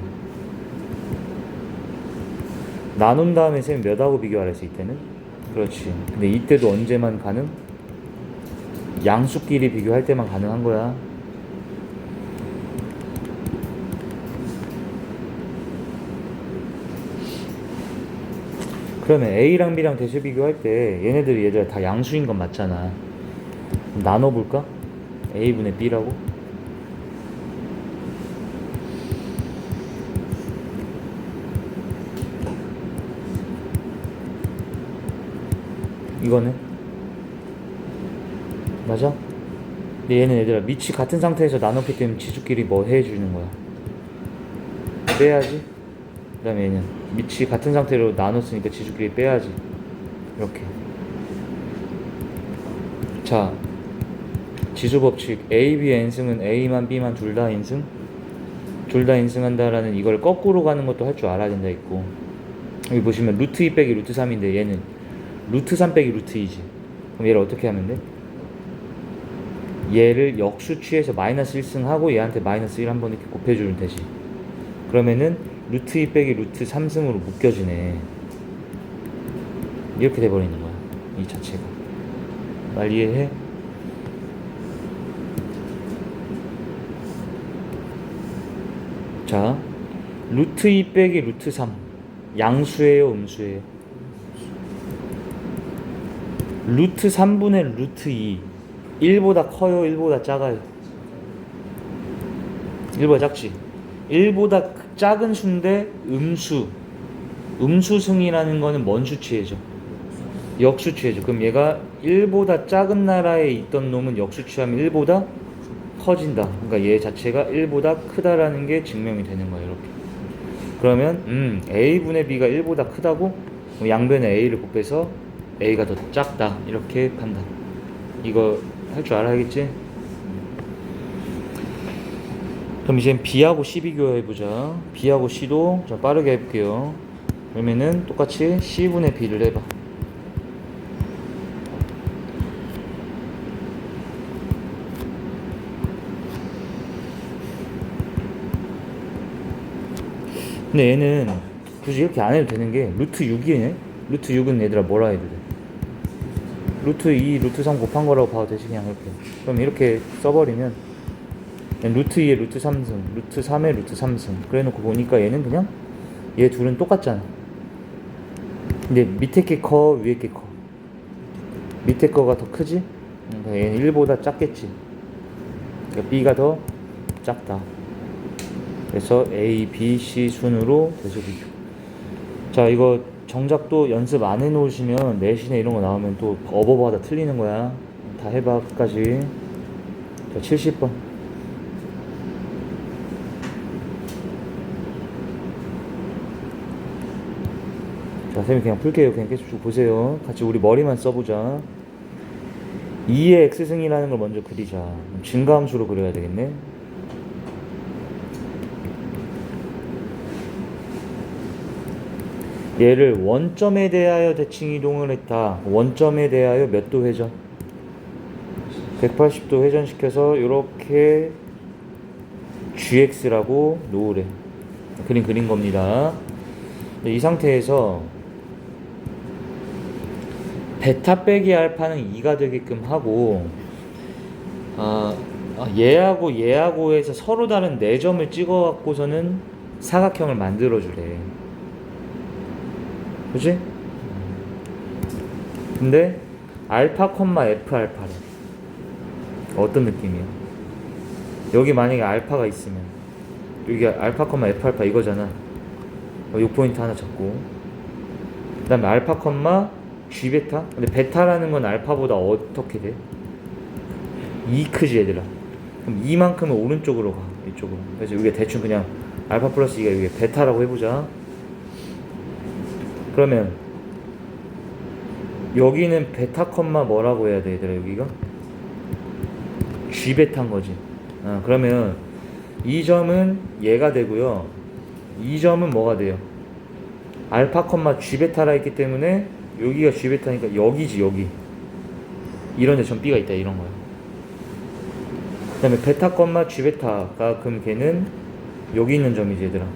나눈 다음에 쌤 몇하고 비교하라 했어 이때는? 그렇지. 근데 이때도 언제만 가능? 양수끼리 비교할 때만 가능한 거야. 그러면 A랑 B랑 대조 비교할 때 얘네들이 얘들아 다 양수인 건 맞잖아. 그럼 나눠볼까? A분의 B라고? 이거는? 맞아? 근데 얘는 얘들아 밑이 같은 상태에서 나눴기 때문에 지수끼리 뭐 해주는 거야? 빼야지. 그 다음에 얘는 밑이 같은 상태로 나눴으니까 지수끼리 빼야지. 이렇게. 자, 지수법칙 A, B N승은 A만 B만 둘 다 인승? 둘 다 인승한다라는 이걸 거꾸로 가는 것도 할 줄 알아야 된다 있고, 여기 보시면 루트 2 빼기 루트 3인데 얘는 루트 3 빼기 루트 2지. 그럼 얘를 어떻게 하면 돼? 얘를 역수 취해서 마이너스 1승 하고 얘한테 마이너스 1 한번 이렇게 곱해주면 되지. 그러면은 루트 2 빼기 루트 3승으로 묶여지네. 이렇게 돼버리는 거야 이 자체가. 말 이해해? 자, 루트 2 빼기 루트 3 양수예요 음수예요? 루트 3분의 루트 2 1보다 커요 1보다 작아요? 1보다 작지? 1보다 작은 수인데 음수승이라는 거는 뭔 수치해져? 역수치해져. 그럼 얘가 1보다 작은 나라에 있던 놈은 역수치하면 1보다 커진다. 그러니까 얘 자체가 1보다 크다라는 게 증명이 되는 거예요. 이렇게. 그러면 A분의 B가 1보다 크다고? 양변에 A를 곱해서 A가 더 작다. 이렇게 판단. 이거 할 줄 알아야겠지? 그럼 이제 B하고 C 비교해보자. B하고 C도 좀 빠르게 해볼게요. 그러면은 똑같이 C분의 B를 해봐. 근데 얘는 굳이 이렇게 안 해도 되는 게 루트 6이네? 루트 6은 얘들아 뭐라 해도 돼? 루트 2, 루트 3 곱한 거라고 봐도 되지 그냥 이렇게. 그럼 이렇게 써버리면 루트 2에 루트 3승, 루트 3에 루트 3승 그래 놓고 보니까 얘는 그냥 얘 둘은 똑같잖아. 근데 밑에 게 커 위에 게 커? 밑에 거가 더 크지? 그러니까 얘는 1보다 작겠지. 그러니까 B가 더 작다. 그래서 A, B, C 순으로 대조비교. 자, 이거 정작도 연습 안 해놓으시면 내신에 이런 거 나오면 또 어버버하다 틀리는 거야. 다 해봐 끝까지. 자, 70번. 자, 선생님 그냥 풀게요. 그냥 계속 쭉 보세요. 같이 우리 머리만 써보자. 2의 x승이라는 걸 먼저 그리자. 증가함수로 그려야 되겠네. 얘를 원점에 대하여 대칭 이동을 했다. 원점에 대하여 몇 도 회전? 180도 회전시켜서 이렇게 gx라고 놓으래. 그림 그린 겁니다. 이 상태에서 베타 빼기 알파는 2가 되게끔 하고, 얘하고 얘하고 해서 서로 다른 4점을 찍어 갖고서는 사각형을 만들어 주래. 그치? 근데 알파 콤마 F 알파래. 어떤 느낌이야? 여기 만약에 알파가 있으면 여기 알파 콤마 F 알파 이거잖아. 이 포인트 하나 잡고, 그 다음에 알파 콤마 G 베타. 근데 베타라는 건 알파보다 어떻게 돼? 2 크지 얘들아. 그럼 2만큼은 오른쪽으로 가. 이쪽으로. 그래서 여기 대충 그냥 알파 플러스 2가 여기 베타라고 해보자. 그러면 여기는 베타 콤마 뭐라고 해야 돼 얘들아? 여기가 G 베타인 거지. 그러면 이 점은 얘가 되고요, 이 점은 뭐가 돼요? 알파 콤마 G 베타라 했기 때문에 여기가 G 베타니까 여기지. 여기 이런 데 점 B가 있다 이런 거야. 그 다음에 베타 콤마 G 베타가 그럼 걔는 여기 있는 점이지 얘들아.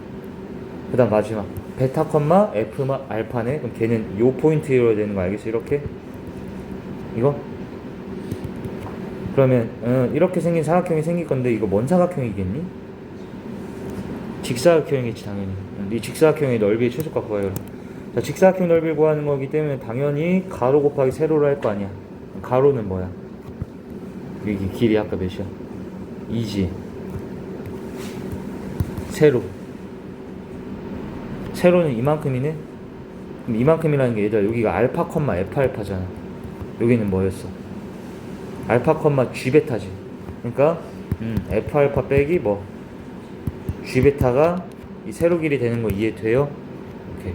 그 다음 마지막 베타 콤마 F 알파네. 그럼 걔는 요 포인트로 되는 거 알겠어? 이렇게 이거. 그러면 이렇게 생긴 사각형이 생길 건데 이거 뭔 사각형이겠니? 직사각형이겠지 당연히. 이 직사각형의 넓이의 최소값 구해요. 자, 직사각형 넓이를 구하는 거기 때문에 당연히 가로 곱하기 세로를 할 거 아니야. 가로는 뭐야? 여기 길이 아까 몇이야? 2지. 세로는 이만큼이네? 그럼 이만큼이라는 게 얘들아 여기가 알파 콤마 F 알파잖아. 여기는 뭐였어? 알파 콤마 G 베타지. 그러니까 F 알파 빼기 뭐 G 베타가 이 세로 길이 되는 거 이해돼요? 오케이.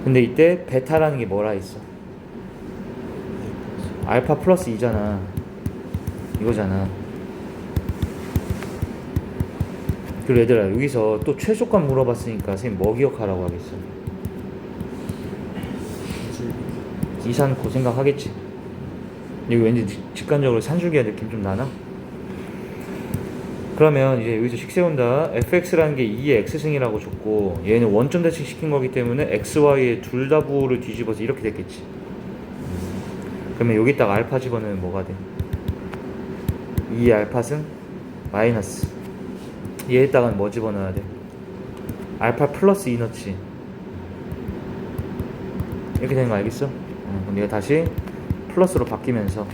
근데 이때 베타라는 게 뭐라 했어? 알파 플러스 2잖아. 이거잖아. 그리고 얘들아 여기서 또 최소값 물어봤으니까 선생님 뭐 기억하라고 하겠어? 이산고 생각하겠지? 여기 왠지 직관적으로 산술기가 느낌 좀 나나? 그러면 이제 여기서 식 세운다. fx라는 게 2의 x승이라고 줬고 얘는 원점 대칭 시킨 거기 때문에 x, y의 둘 다 부호를 뒤집어서 이렇게 됐겠지. 그러면 여기다가 알파 집어넣으면 뭐가 돼? 2의 알파승 마이너스 얘에다가는 뭐 집어넣어야 돼? 알파 플러스 2 넣지. 이렇게 되는 거 알겠어? 그럼 얘가 다시 플러스로 바뀌면서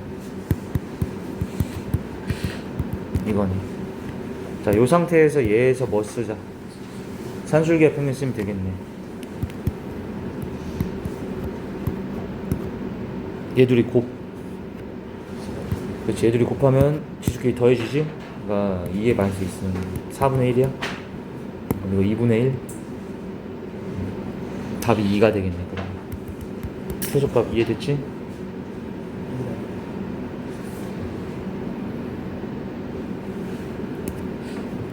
이거니. 자, 요 상태에서 얘에서 뭐 쓰자? 산술기하 평면 쓰면 되겠네. 얘둘이 곱. 그렇지, 얘둘이 곱하면 지수끼리 더해지지? 그러니까 2의 마이너스 있으면 4분의 1이야? 그리고 2분의 1? 답이 2가 되겠네. 그럼 최소값 이해됐지?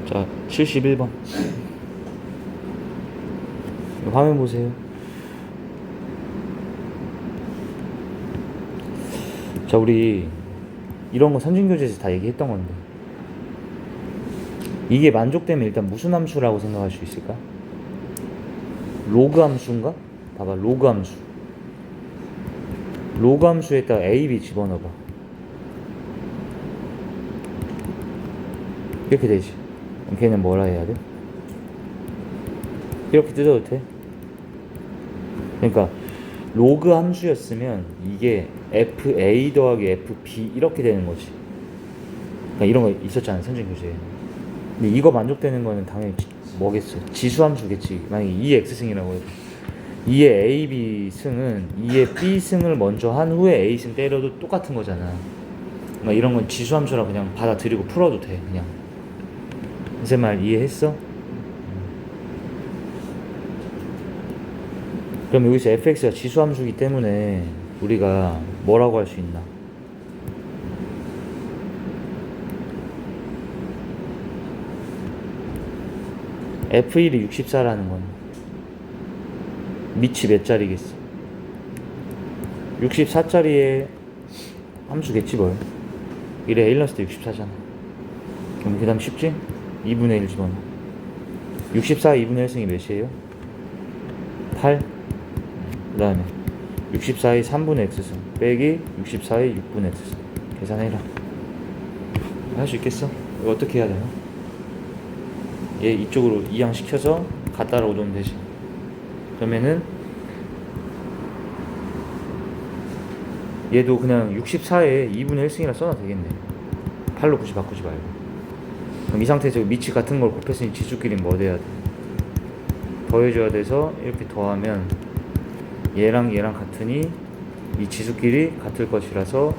자, 71번. 화면 보세요. 자, 우리 이런 거 선진교재에서 다 얘기했던 건데 이게 만족되면 일단 무슨 함수라고 생각할 수 있을까? 로그 함수인가? 봐봐, 로그 함수. 로그 함수에다가 a, b 집어넣어봐. 이렇게 되지. 그럼 걔는 뭐라 해야 돼? 이렇게 뜯어도 돼? 그러니까 로그 함수였으면 이게 fa 더하기 fb 이렇게 되는 거지. 그러니까 그러니까 이런 거 있었잖아 선진 교재에. 근데 이거 만족되는 거는 당연히 뭐겠어? 지수함수겠지. 만약에 2의 x승이라고 해도 2의 a, b 승은 2의 b 승을 먼저 한 후에 a 승 때려도 똑같은 거잖아. 그러니까 이런 건 지수함수라 그냥 받아들이고 풀어도 돼. 그냥 제 말 이해했어? 그럼 여기서 fx가 지수함수이기 때문에 우리가 뭐라고 할 수 있나? f1이 64라는 건 밑이 몇 자리겠어? 64짜리의 함수겠지 뭘. 이래 a 넣었을 때 64잖아. 그럼 그 다음 쉽지? 2분의 1 집어넣어. 64 2분의 1승이 몇이에요? 8. 그 다음에 64의 3분의 x승 빼기 64의 6분의 x승 계산해라. 할 수 있겠어? 이거 어떻게 해야 되나? 얘 이쪽으로 이양시켜서 갖다라 오면 되지. 그러면은 얘도 그냥 64에 2분의 1승이라 써놔도 되겠네. 8로 굳이 바꾸지 말고. 그럼 이 상태에서 밑이 같은 걸 곱했으니 지수끼리 뭐 돼야 돼? 더해줘야 돼서 이렇게 더하면 얘랑 얘랑 같으니 이 지수끼리 같을 것이라서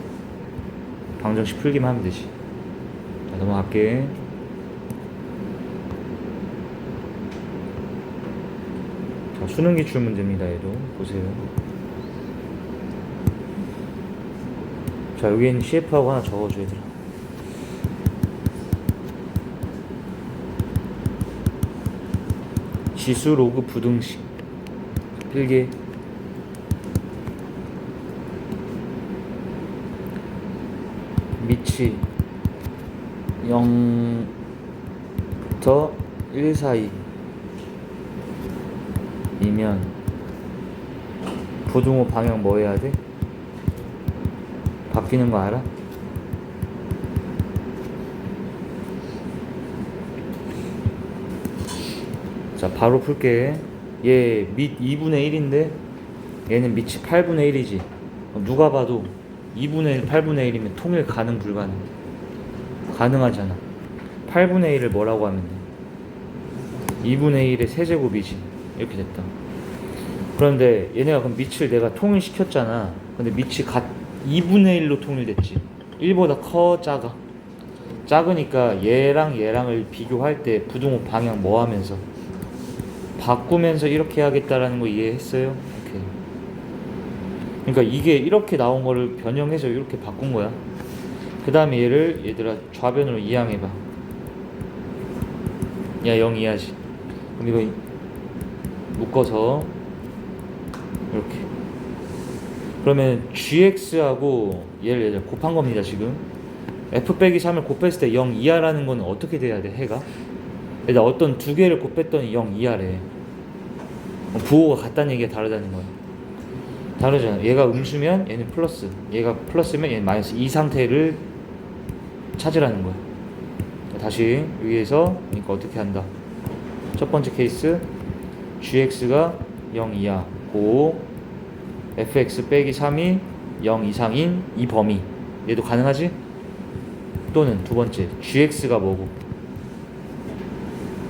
방정식 풀기만 하면 되지. 자, 넘어갈게. 자, 수능 기출 문제입니다. 얘도 보세요. 자, 여기는 CF하고 하나 적어줘 얘들아. 지수 로그 부등식 필기. 밑이 0부터 1 사이 이면 부등호 방향 뭐 해야 돼? 바뀌는 거 알아? 자, 바로 풀게. 얘 밑 2분의 1인데 얘는 밑이 8분의 1이지. 누가 봐도 2분의 1, 8분의 1이면 통일 가능 불가능? 가능하잖아. 8분의 1을 뭐라고 하면 돼? 2분의 1의 세제곱이지. 이렇게 됐다. 그런데 얘네가 그럼 밑을 내가 통일시켰잖아. 근데 밑이 2분의 1로 통일됐지. 1보다 커 작아? 작으니까 얘랑 얘랑을 비교할 때 부등호 방향 뭐 하면서? 바꾸면서 이렇게 해야겠다라는 거 이해했어요? 오케이. 그러니까 이게 이렇게 나온 거를 변형해서 이렇게 바꾼 거야. 그 다음에 얘들아 좌변으로 이항해봐. 야 0 이하지. 그럼 이거 묶어서 이렇게. 그러면 gx하고 얘를 곱한 겁니다 지금. f 빼기 3을 곱했을 때 0 이하라는 건 어떻게 돼야 돼? 해가? 일단 어떤 두 개를 곱했더니 0 이하래. 부호가 같다는 얘기가 다르다는 거야. 다르잖아. 얘가 음수면 얘는 플러스, 얘가 플러스면 얘는 마이너스. 이 상태를 찾으라는 거야. 다시 여기에서 그러니까 어떻게 한다? 첫 번째 케이스 gx가 0 이하고 fx 빼기 3이 0 이상인 이 범위. 얘도 가능하지? 또는 두 번째 gx가 뭐고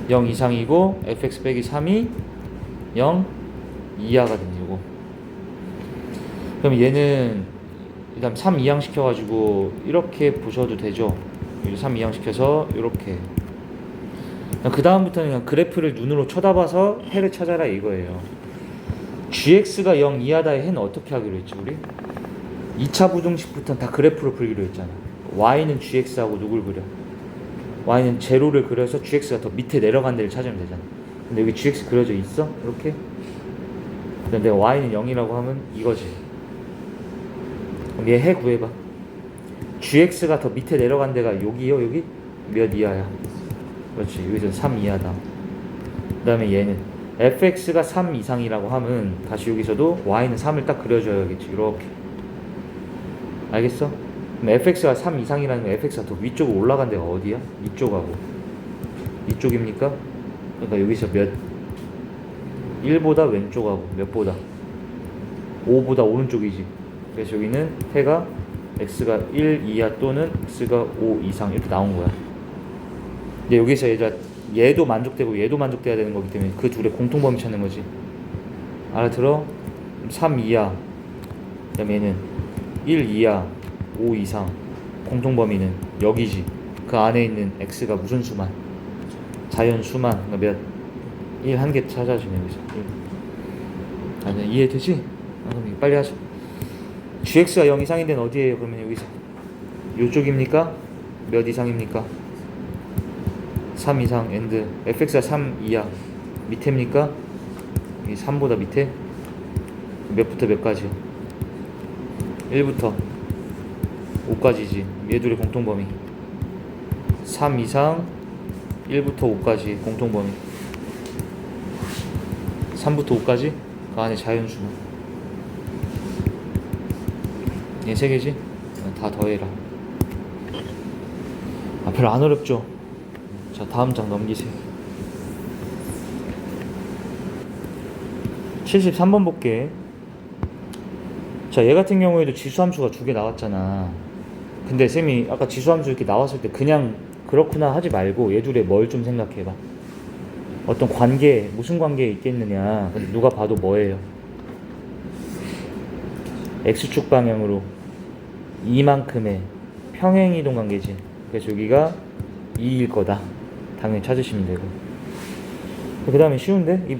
0 이상이고 fx 빼기 3이 0 이하가 되고. 그럼 얘는 일단 3 이항 시켜가지고 이렇게 보셔도 되죠. 3 이항 시켜서 이렇게. 그 다음부터는 그냥 그래프를 눈으로 쳐다봐서 해를 찾아라 이거예요. gx가 0 이하다의 해는 어떻게 하기로 했지 우리? 2차 부등식부터는 다 그래프로 풀기로 했잖아. y는 gx하고 누굴 그려? y는 제로를 그려서 gx가 더 밑에 내려간 데를 찾으면 되잖아. 근데 여기 gx 그려져 있어? 이렇게? 근데 내가 y는 0이라고 하면 이거지. 그럼 얘 해 구해봐. gx가 더 밑에 내려간 데가 여기요? 여기? 몇 이하야? 그렇지. 여기서 3 이하다. 그 다음에 얘는 fx가 3 이상이라고 하면 다시 여기서도 y는 3을 딱 그려줘야겠지. 이렇게. 알겠어? 그럼 fx가 3 이상이라는 건 fx가 더 위쪽으로 올라간 데가 어디야? 이쪽하고 이쪽입니까? 그러니까 여기서 몇? 1보다 왼쪽하고 몇 보다? 5보다 오른쪽이지. 그래서 여기는 해가 x가 1 이하 또는 x가 5 이상 이렇게 나온 거야. 근데 여기서 얘도 만족되고 얘도 만족돼야 되는 거기 때문에 그 둘의 공통범위 찾는 거지. 알아들어? 3 이하, 그 다음에 얘는 1 이하 5 이상, 공통범위는 여기지. 그 안에 있는 x가 무슨 수만? 자연수만. 그러니까 몇? 1 한 개 찾아주네 여기서. 아니, 이해되지? 그럼 빨리 하자. gx가 0 이상인 데는 어디에요? 그러면 여기서 요쪽입니까? 몇 이상입니까? 3 이상 and fx가 3 이하 밑에입니까? 이 3보다 밑에? 몇부터 몇까지? 1부터 5까지지. 얘 둘의 공통범위 3 이상 1부터 5까지 공통범위 3부터 5까지 그 안에 자연수만 얘 3개지? 다 더해라. 별로 안 어렵죠? 자, 다음 장 넘기세요. 73번 볼게. 자, 얘 같은 경우에도 지수함수가 2개 나왔잖아. 근데 쌤이 아까 지수함수 이렇게 나왔을 때 그냥 그렇구나 하지 말고 얘 둘의 뭘 좀 생각해봐. 어떤 관계, 무슨 관계에 있겠느냐. 근데 누가 봐도 뭐예요? X축 방향으로 이만큼의 평행이동 관계지. 그래서 여기가 2일 거다. 당연히 찾으시면 되고. 그 다음에 쉬운데?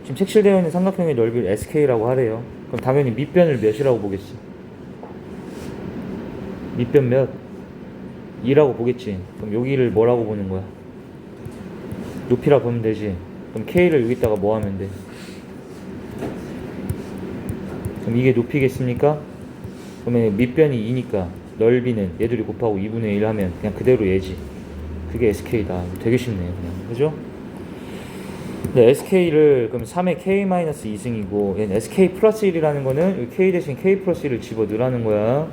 지금 색칠되어 있는 삼각형의 넓이를 SK라고 하래요. 그럼 당연히 밑변을 몇이라고 보겠어? 밑변 몇? 2라고 보겠지. 그럼 여기를 뭐라고 보는 거야? 높이라 보면 되지. 그럼 K를 여기다가 뭐 하면 돼? 그럼 이게 높이겠습니까? 그러면 밑변이 2니까 넓이는 얘들이 곱하고 2분의 1 하면 그냥 그대로 얘지. 그게 SK다. 되게 쉽네요 그냥. 그죠? 근데 SK를 그럼 3의 K-2승이고 얘는 SK 플러스 1이라는 거는 K 대신 K 플러스 1을 집어 넣으라는 거야.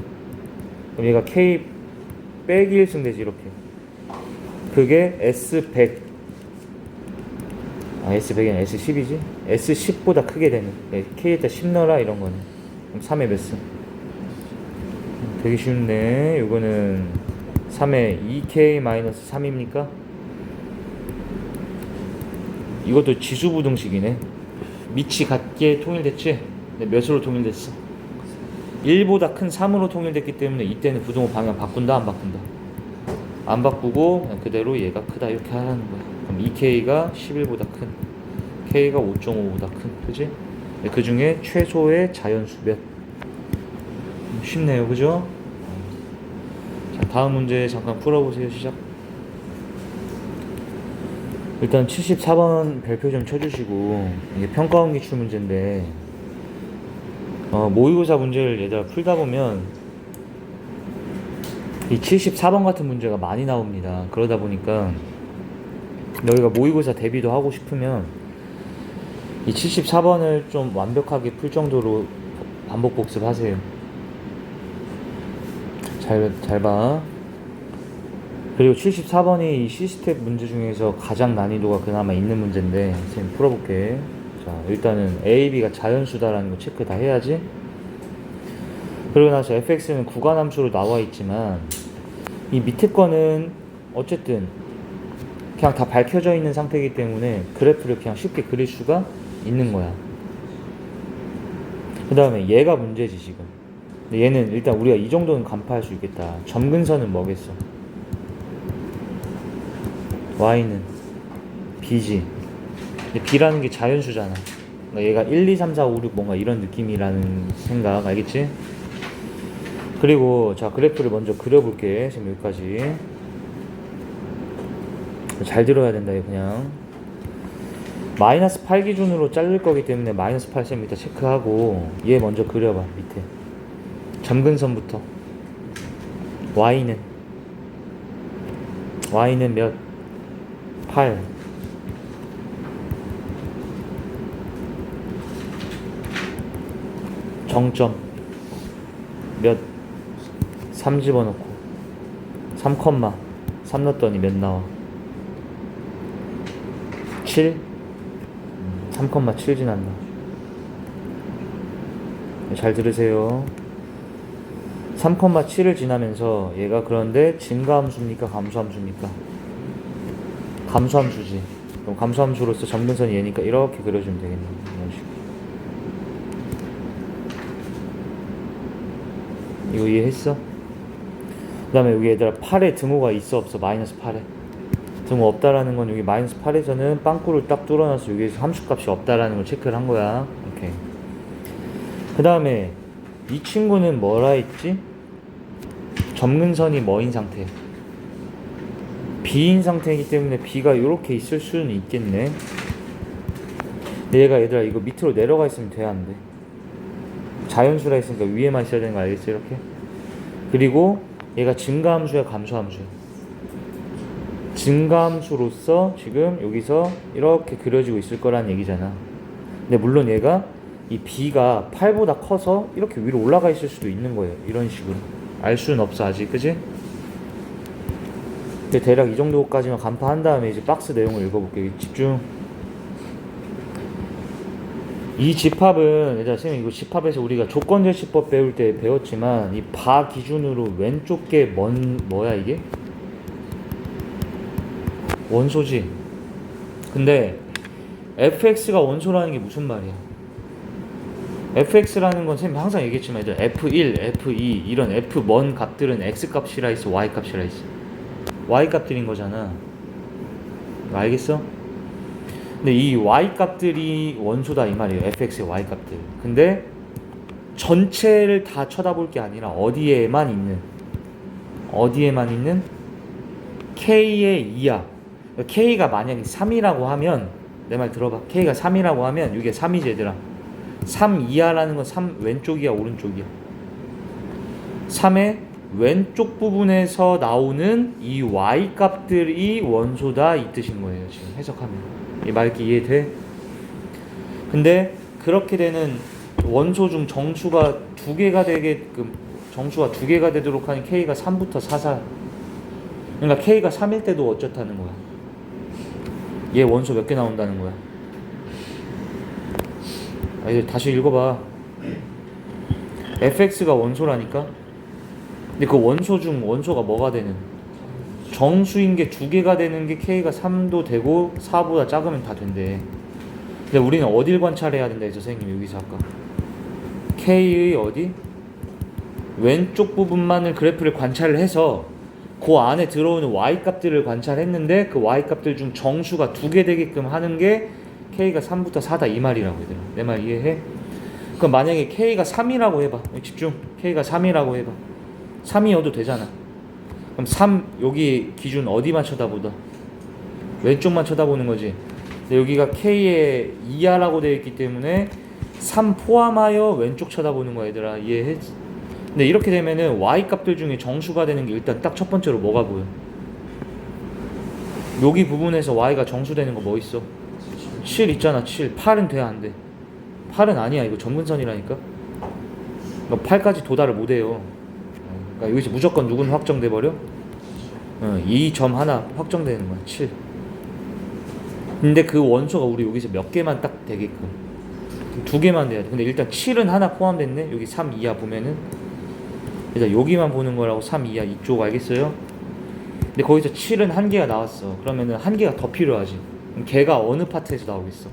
그럼 얘가 K 빼기 1승 되지 이렇게. 그게 S100 S100이 아니라 S10이지? S10보다 크게 되는 K에다 10 넣어라 이런 거는. 그럼 3의 몇 승? 되게 쉽네. 이거는 3의 2K-3입니까? 이것도 지수부등식이네. 밑이 같게 통일됐지? 네, 몇으로 통일됐어? 1보다 큰 3으로 통일됐기 때문에 이때는 부등호 방향 바꾼다 안 바꾼다? 안 바꾸고 그냥 그대로 얘가 크다 이렇게 하라는 거야. 그럼 2K가 11보다 큰, K가 5.5보다 큰, 그지? 네, 그 중에 최소의 자연수 몇? 쉽네요, 그죠? 자, 다음 문제 잠깐 풀어보세요. 시작. 일단 74번 별표 좀 쳐주시고, 이게 평가원 기출 문제인데 모의고사 문제를 얘들아 풀다 보면 이 74번 같은 문제가 많이 나옵니다. 그러다 보니까 너희가 모의고사 대비도 하고 싶으면 이 74번을 좀 완벽하게 풀 정도로 반복 복습하세요. 잘 봐. 그리고 74번이 이 시스템 문제 중에서 가장 난이도가 그나마 있는 문제인데 선생님 풀어볼게. 자, 일단은 A, B가 자연수다라는 거 체크 다 해야지. 그러고 나서 fx는 구간함수로 나와 있지만 이 밑에 거는 어쨌든 그냥 다 밝혀져 있는 상태이기 때문에 그래프를 그냥 쉽게 그릴 수가 있는 거야. 그 다음에 얘가 문제지 지금. 근데 얘는 일단 우리가 이 정도는 간파할 수 있겠다. 점근선은 뭐겠어? y는 b지. 근데 b라는 게 자연수잖아. 그러니까 얘가 1, 2, 3, 4, 5, 6 뭔가 이런 느낌이라는 생각 알겠지? 그리고 자 그래프를 먼저 그려볼게. 지금 여기까지 잘 들어야 된다. 이거 그냥 마이너스 8 기준으로 자를 거기 때문에 마이너스 8cm 체크하고 얘 먼저 그려봐. 밑에 점근선부터. y는 몇? 8. 정점 몇? 3 집어넣고 3, 3 넣었더니 몇 나와? 7? 3,7 지난다. 잘 들으세요. 3,7을 지나면서 얘가 그런데 증가함수입니까? 감소함수입니까? 감소함수지. 그럼 감소함수로서 점근선이 얘니까 이렇게 그려주면 되겠네. 이런 식으로. 이거 이해했어? 그 다음에 여기 얘들아 8에 등호가 있어 없어? 마이너스 8에 등호 없다라는 건 여기 마이너스 8에서는 빵꾸를 딱 뚫어놔서 여기에서 함수값이 없다라는 걸 체크를 한 거야. 오케이. 그 다음에 이 친구는 뭐라 했지? 점근선이 뭐인 상태? B인 상태이기 때문에 B가 이렇게 있을 수는 있겠네. 근데 얘가 얘들아 이거 밑으로 내려가 있으면 돼 안 돼? 자연수라 했으니까 위에만 있어야 되는 거 알겠어? 이렇게. 그리고 얘가 증가함수야 감소함수야? 증가함수로서 지금 여기서 이렇게 그려지고 있을 거란 얘기잖아. 근데 물론 얘가 이 B가 8보다 커서 이렇게 위로 올라가 있을 수도 있는 거예요. 이런 식으로. 알 수는 없어 아직. 그지? 근데 대략 이 정도까지만 간파한 다음에 이제 박스 내용을 읽어볼게요. 집중. 이 집합은 얘들아 선생님 이거 집합에서 우리가 조건제시법 배울 때 배웠지만 이 바 기준으로 왼쪽 게 뭐야 이게? 원소지. 근데 fx가 원소라는 게 무슨 말이야? fx라는 건 선생님 항상 얘기했지만 얘들 f1, f2 이런 f 먼 값들은 x값이라 있어 y값이라 있어. y값들인 거잖아. 알겠어? 근데 이 y값들이 원소다 이 말이에요. fx의 y값들. 근데 전체를 다 쳐다볼 게 아니라 어디에만 있는 k의 이하. k가 만약에 3이라고 하면 내 말 들어봐. k가 3이라고 하면 이게 3이지 얘들아. 3 이하라는 건 3 왼쪽이야 오른쪽이야? 3의 왼쪽 부분에서 나오는 이 y값들이 원소다 이 뜻인 거예요. 지금 해석하면 이 말기 이해돼? 근데 그렇게 되는 원소 중 정수가 두 개가 되게끔 정수가 두 개가 되도록 하는 k가 3부터 4사. 그러니까 k가 3일 때도 어쩌다는 거야? 얘 원소 몇 개 나온다는 거야? 이제 다시 읽어봐. fx가 원소라니까? 근데 그 원소 중 원소가 뭐가 되는? 정수인 게 두 개가 되는 게 k가 3도 되고 4보다 작으면 다 된대. 근데 우리는 어딜 관찰해야 된다 했죠 선생님 여기서 아까? k의 어디? 왼쪽 부분만을 그래프를 관찰을 해서 그 안에 들어오는 y값들을 관찰했는데 그 y값들 중 정수가 두 개 되게끔 하는 게 k가 3부터 4다 이 말이라고 얘들아. 내 말 이해해? 그럼 만약에 k가 3이라고 해봐. 집중. k가 3이라고 해봐. 3이어도 되잖아. 그럼 3 여기 기준 어디만 쳐다보다? 왼쪽만 쳐다보는 거지. 근데 여기가 k의 이하라고 되어 있기 때문에 3 포함하여 왼쪽 쳐다보는 거야 얘들아. 이해해? 근데 이렇게 되면은 y값들 중에 정수가 되는 게 일단 딱 첫 번째로 뭐가 보여? 여기 부분에서 y가 정수되는 거 뭐 있어? 7 있잖아. 7. 8은 돼 안 돼? 8은 아니야. 이거 점근선이라니까. 그러니까 8까지 도달을 못 해요. 그러니까 여기서 무조건 누군 확정돼 버려? 이 점 하나 확정되는 거야. 7. 근데 그 원소가 우리 여기서 몇 개만 딱 되게끔 두 개만 돼야 돼. 근데 일단 7은 하나 포함됐네. 여기 3 이하 보면은 일단 여기만 보는 거라고 3 이하 이쪽 알겠어요? 근데 거기서 7은 한 개가 나왔어. 그러면은 한 개가 더 필요하지. 그럼 걔가 어느 파트에서 나오겠어?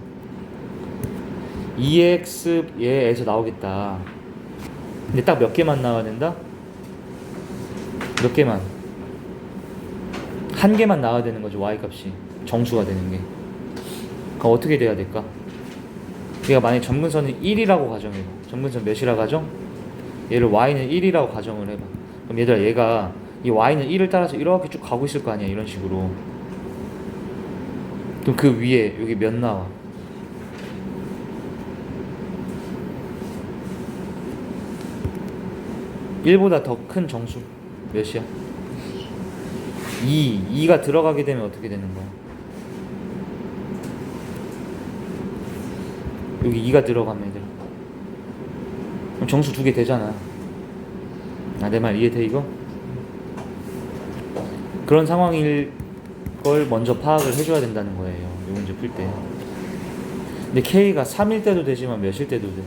2x 얘에서 나오겠다. 근데 딱 몇 개만 나와야 된다? 몇 개만? 한 개만 나와야 되는 거죠. y값이 정수가 되는 게. 그럼 어떻게 돼야 될까? 얘가 만약에 점근선은 1이라고 가정해봐. 점근선 몇이라 가정? 얘를 y는 1이라고 가정을 해봐. 그럼 얘들아 얘가 이 y는 1을 따라서 이렇게 쭉 가고 있을 거 아니야 이런 식으로. 그럼 그 위에 여기 몇 나와? 1보다 더 큰 정수 몇이야? 2가 들어가게 되면 어떻게 되는 거야? 여기 2가 들어가면 얘들아 그럼 정수 두 개 되잖아. 내 말 이해돼 이거? 그런 상황일 걸 먼저 파악을 해줘야 된다는 거예요 이 문제 풀 때. 근데 K가 3일 때도 되지만 몇일 때도 돼?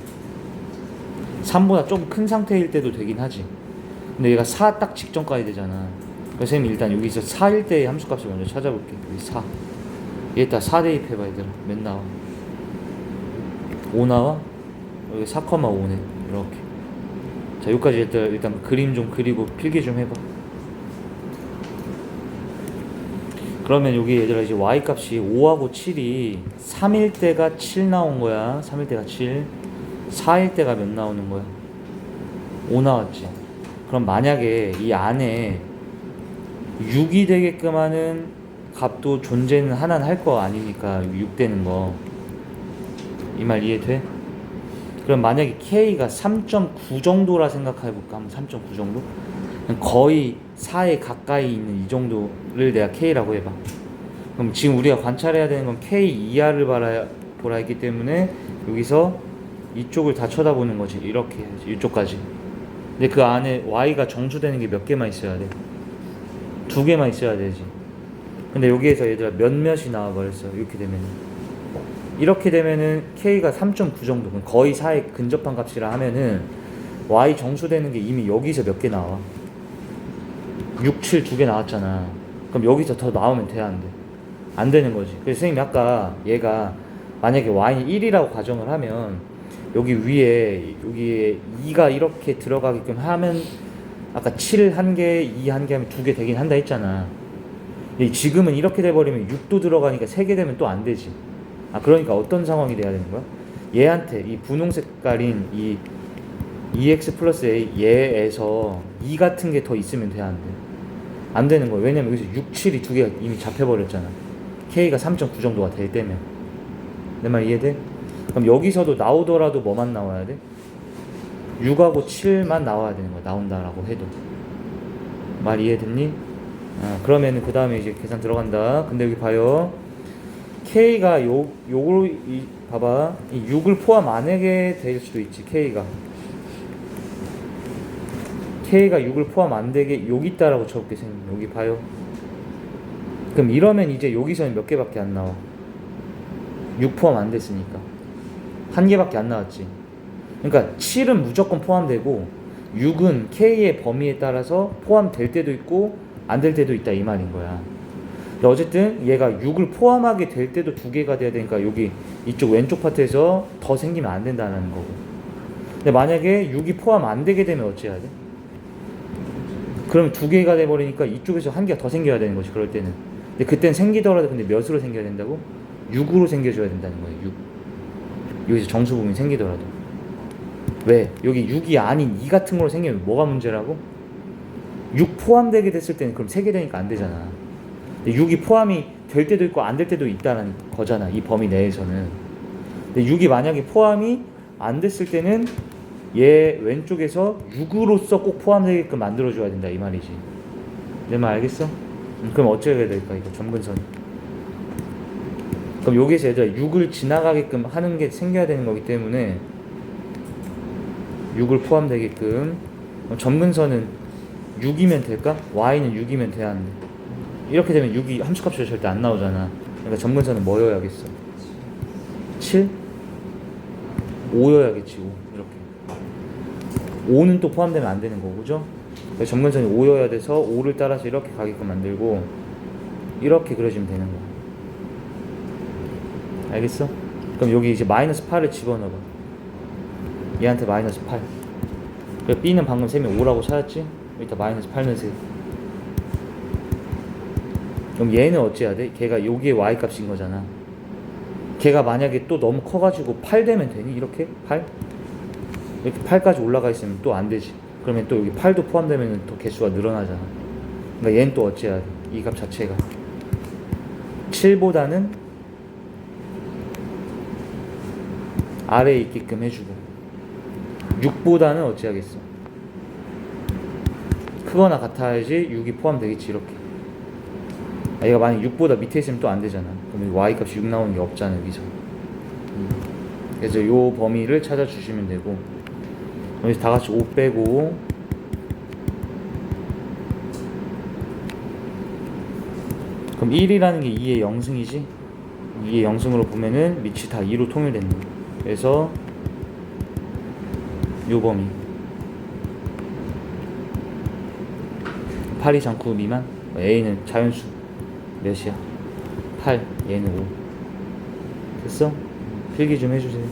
3보다 좀 큰 상태일 때도 되긴 하지. 근데 얘가 4 딱 직전까지 되잖아. 그래서 선생님이 일단 여기서 4일 때의 함수값을 먼저 찾아볼게. 여기 4. 얘에다 4 대입해봐 얘들아. 몇 나와? 5 나와? 여기 4,5네. 이렇게. 자, 여기까지 일단 그림 좀 그리고 필기 좀 해봐. 그러면 여기 얘들아 이제 y 값이 5하고 7이 3일 때가 7 나온 거야. 3일 때가 7. 4일 때가 몇 나오는 거야? 5 나왔지. 그럼 만약에 이 안에 6이 되게끔 하는 값도 존재는 하나는 할 거 아니니까 6 되는 거. 이 말 이해돼? 그럼 만약에 K가 3.9 정도라 생각해볼까? 한번 3.9 정도? 거의 4에 가까이 있는 이 정도를 내가 K라고 해봐. 그럼 지금 우리가 관찰해야 되는 건 K 이하를 보라 했기 때문에 여기서 이쪽을 다 쳐다보는 거지. 이렇게 해야지. 이쪽까지. 근데 그 안에 Y가 정수되는 게 몇 개만 있어야 돼? 2개만 있어야 되지. 근데 여기에서 얘들아 몇몇이 나와버렸어. 이렇게 되면은 K가 3.9 정도, 거의 4에 근접한 값이라 하면은 Y 정수되는 게 이미 여기서 몇 개 나와? 6, 7 2개 나왔잖아. 그럼 여기서 더 나오면 돼, 안 돼? 안 되는 거지. 그래서 선생님이 아까 얘가 만약에 Y는 1이라고 가정을 하면 여기 위에 여기에 2가 이렇게 들어가게끔 하면 아까 7 1개, 2 1개 하면 2개 되긴 한다 했잖아. 지금은 이렇게 돼버리면 6도 들어가니까 3개 되면 또 안 되지. 그러니까 어떤 상황이 돼야 되는 거야? 얘한테 이 분홍 색깔인 이 2x 플러스 a 얘에서 2 같은 게 더 있으면 돼, 안 돼? 안 되는 거야. 왜냐면 여기서 6, 7이 2개가 이미 잡혀버렸잖아. k가 3.9 정도가 될 때면. 내 말 이해돼? 그럼 여기서도 나오더라도 뭐만 나와야 돼? 6하고 7만 나와야 되는 거야. 나온다라고 해도. 말 이해됐니? 그러면은 그 다음에 이제 계산 들어간다. 근데 여기 봐요. K가 요거 봐봐. 이 6을 포함 안 하게 될 수도 있지. K가 6을 포함 안 되게 여기 있다라고 쳐볼게. 선생님 여기 봐요. 그럼 이러면 이제 여기서는 몇 개밖에 안 나와? 6 포함 안 됐으니까 한 개밖에 안 나왔지. 그러니까 7은 무조건 포함되고 6은 K의 범위에 따라서 포함될 때도 있고 안 될 때도 있다, 이 말인 거야. 어쨌든 얘가 6을 포함하게 될 때도 2개가 돼야 되니까 여기 이쪽 왼쪽 파트에서 더 생기면 안 된다는 거고. 근데 만약에 6이 포함 안 되게 되면 어찌해야 돼? 그럼 2개가 돼버리니까 이쪽에서 한 개가 더 생겨야 되는 거지, 그럴 때는. 근데 그땐 생기더라도 근데 몇으로 생겨야 된다고? 6으로 생겨줘야 된다는 거예요. 6. 여기서 정수부분이 생기더라도. 왜? 여기 6이 아닌 2 같은 걸로 생기면 뭐가 문제라고? 6 포함되게 됐을 때는 그럼 3개 되니까 안 되잖아. 6이 포함이 될 때도 있고 안 될 때도 있다는 거잖아, 이 범위 내에서는. 근데 6이 만약에 포함이 안 됐을 때는 얘 왼쪽에서 6으로서 꼭 포함되게끔 만들어줘야 된다, 이 말이지. 내 말 알겠어? 그럼 어찌 해야 될까, 이거 점근선. 그럼 여기서 얘들아 6을 지나가게끔 하는 게 생겨야 되는 거기 때문에 6을 포함되게끔. 점근선은 6이면 될까? Y는 6이면 돼야 안 돼. 이렇게 되면 6이 함수값으로 절대 안 나오잖아. 그러니까 점근선은 뭐여야겠어? 7? 5여야겠지. 5. 이렇게 5는 또 포함되면 안 되는 거고, 그죠? 그래서 점근선이 5여야 돼서 5를 따라서 이렇게 가게끔 만들고 이렇게 그려주면 되는 거야. 알겠어? 그럼 여기 이제 마이너스 8을 집어넣어봐. 얘한테 마이너스 8. 그래, B는 방금 셈이 5라고 찾았지? 여기다 마이너스 8 넣으세요. 그럼 얘는 어찌해야 돼? 걔가 여기에 Y값인 거잖아. 걔가 만약에 또 너무 커가지고 8 되면 되니? 이렇게? 8? 이렇게 8까지 올라가 있으면 또 안 되지. 그러면 또 여기 8도 포함되면 또 개수가 늘어나잖아. 그러니까 얘는 또 어찌해야 돼? 이 값 자체가 7보다는 아래에 있게끔 해주고 6보다는 어찌하겠어? 크거나 같아야지 6이 포함되겠지. 이렇게. 얘가 만약 6보다 밑에 있으면 또 안 되잖아. 그러면 Y값이 6 나오는 게 없잖아, 여기서. 그래서 요 범위를 찾아주시면 되고, 여기서 다 같이 5 빼고, 그럼 1이라는 게 2의 영승이지? 2의 영승으로 보면은 밑이 다 2로 통일되는 거야. 그래서 요 범위 8 이상 9 미만. A는 자연수 몇이야? 8, 얘는 5. 됐어? 필기 좀 해주세요.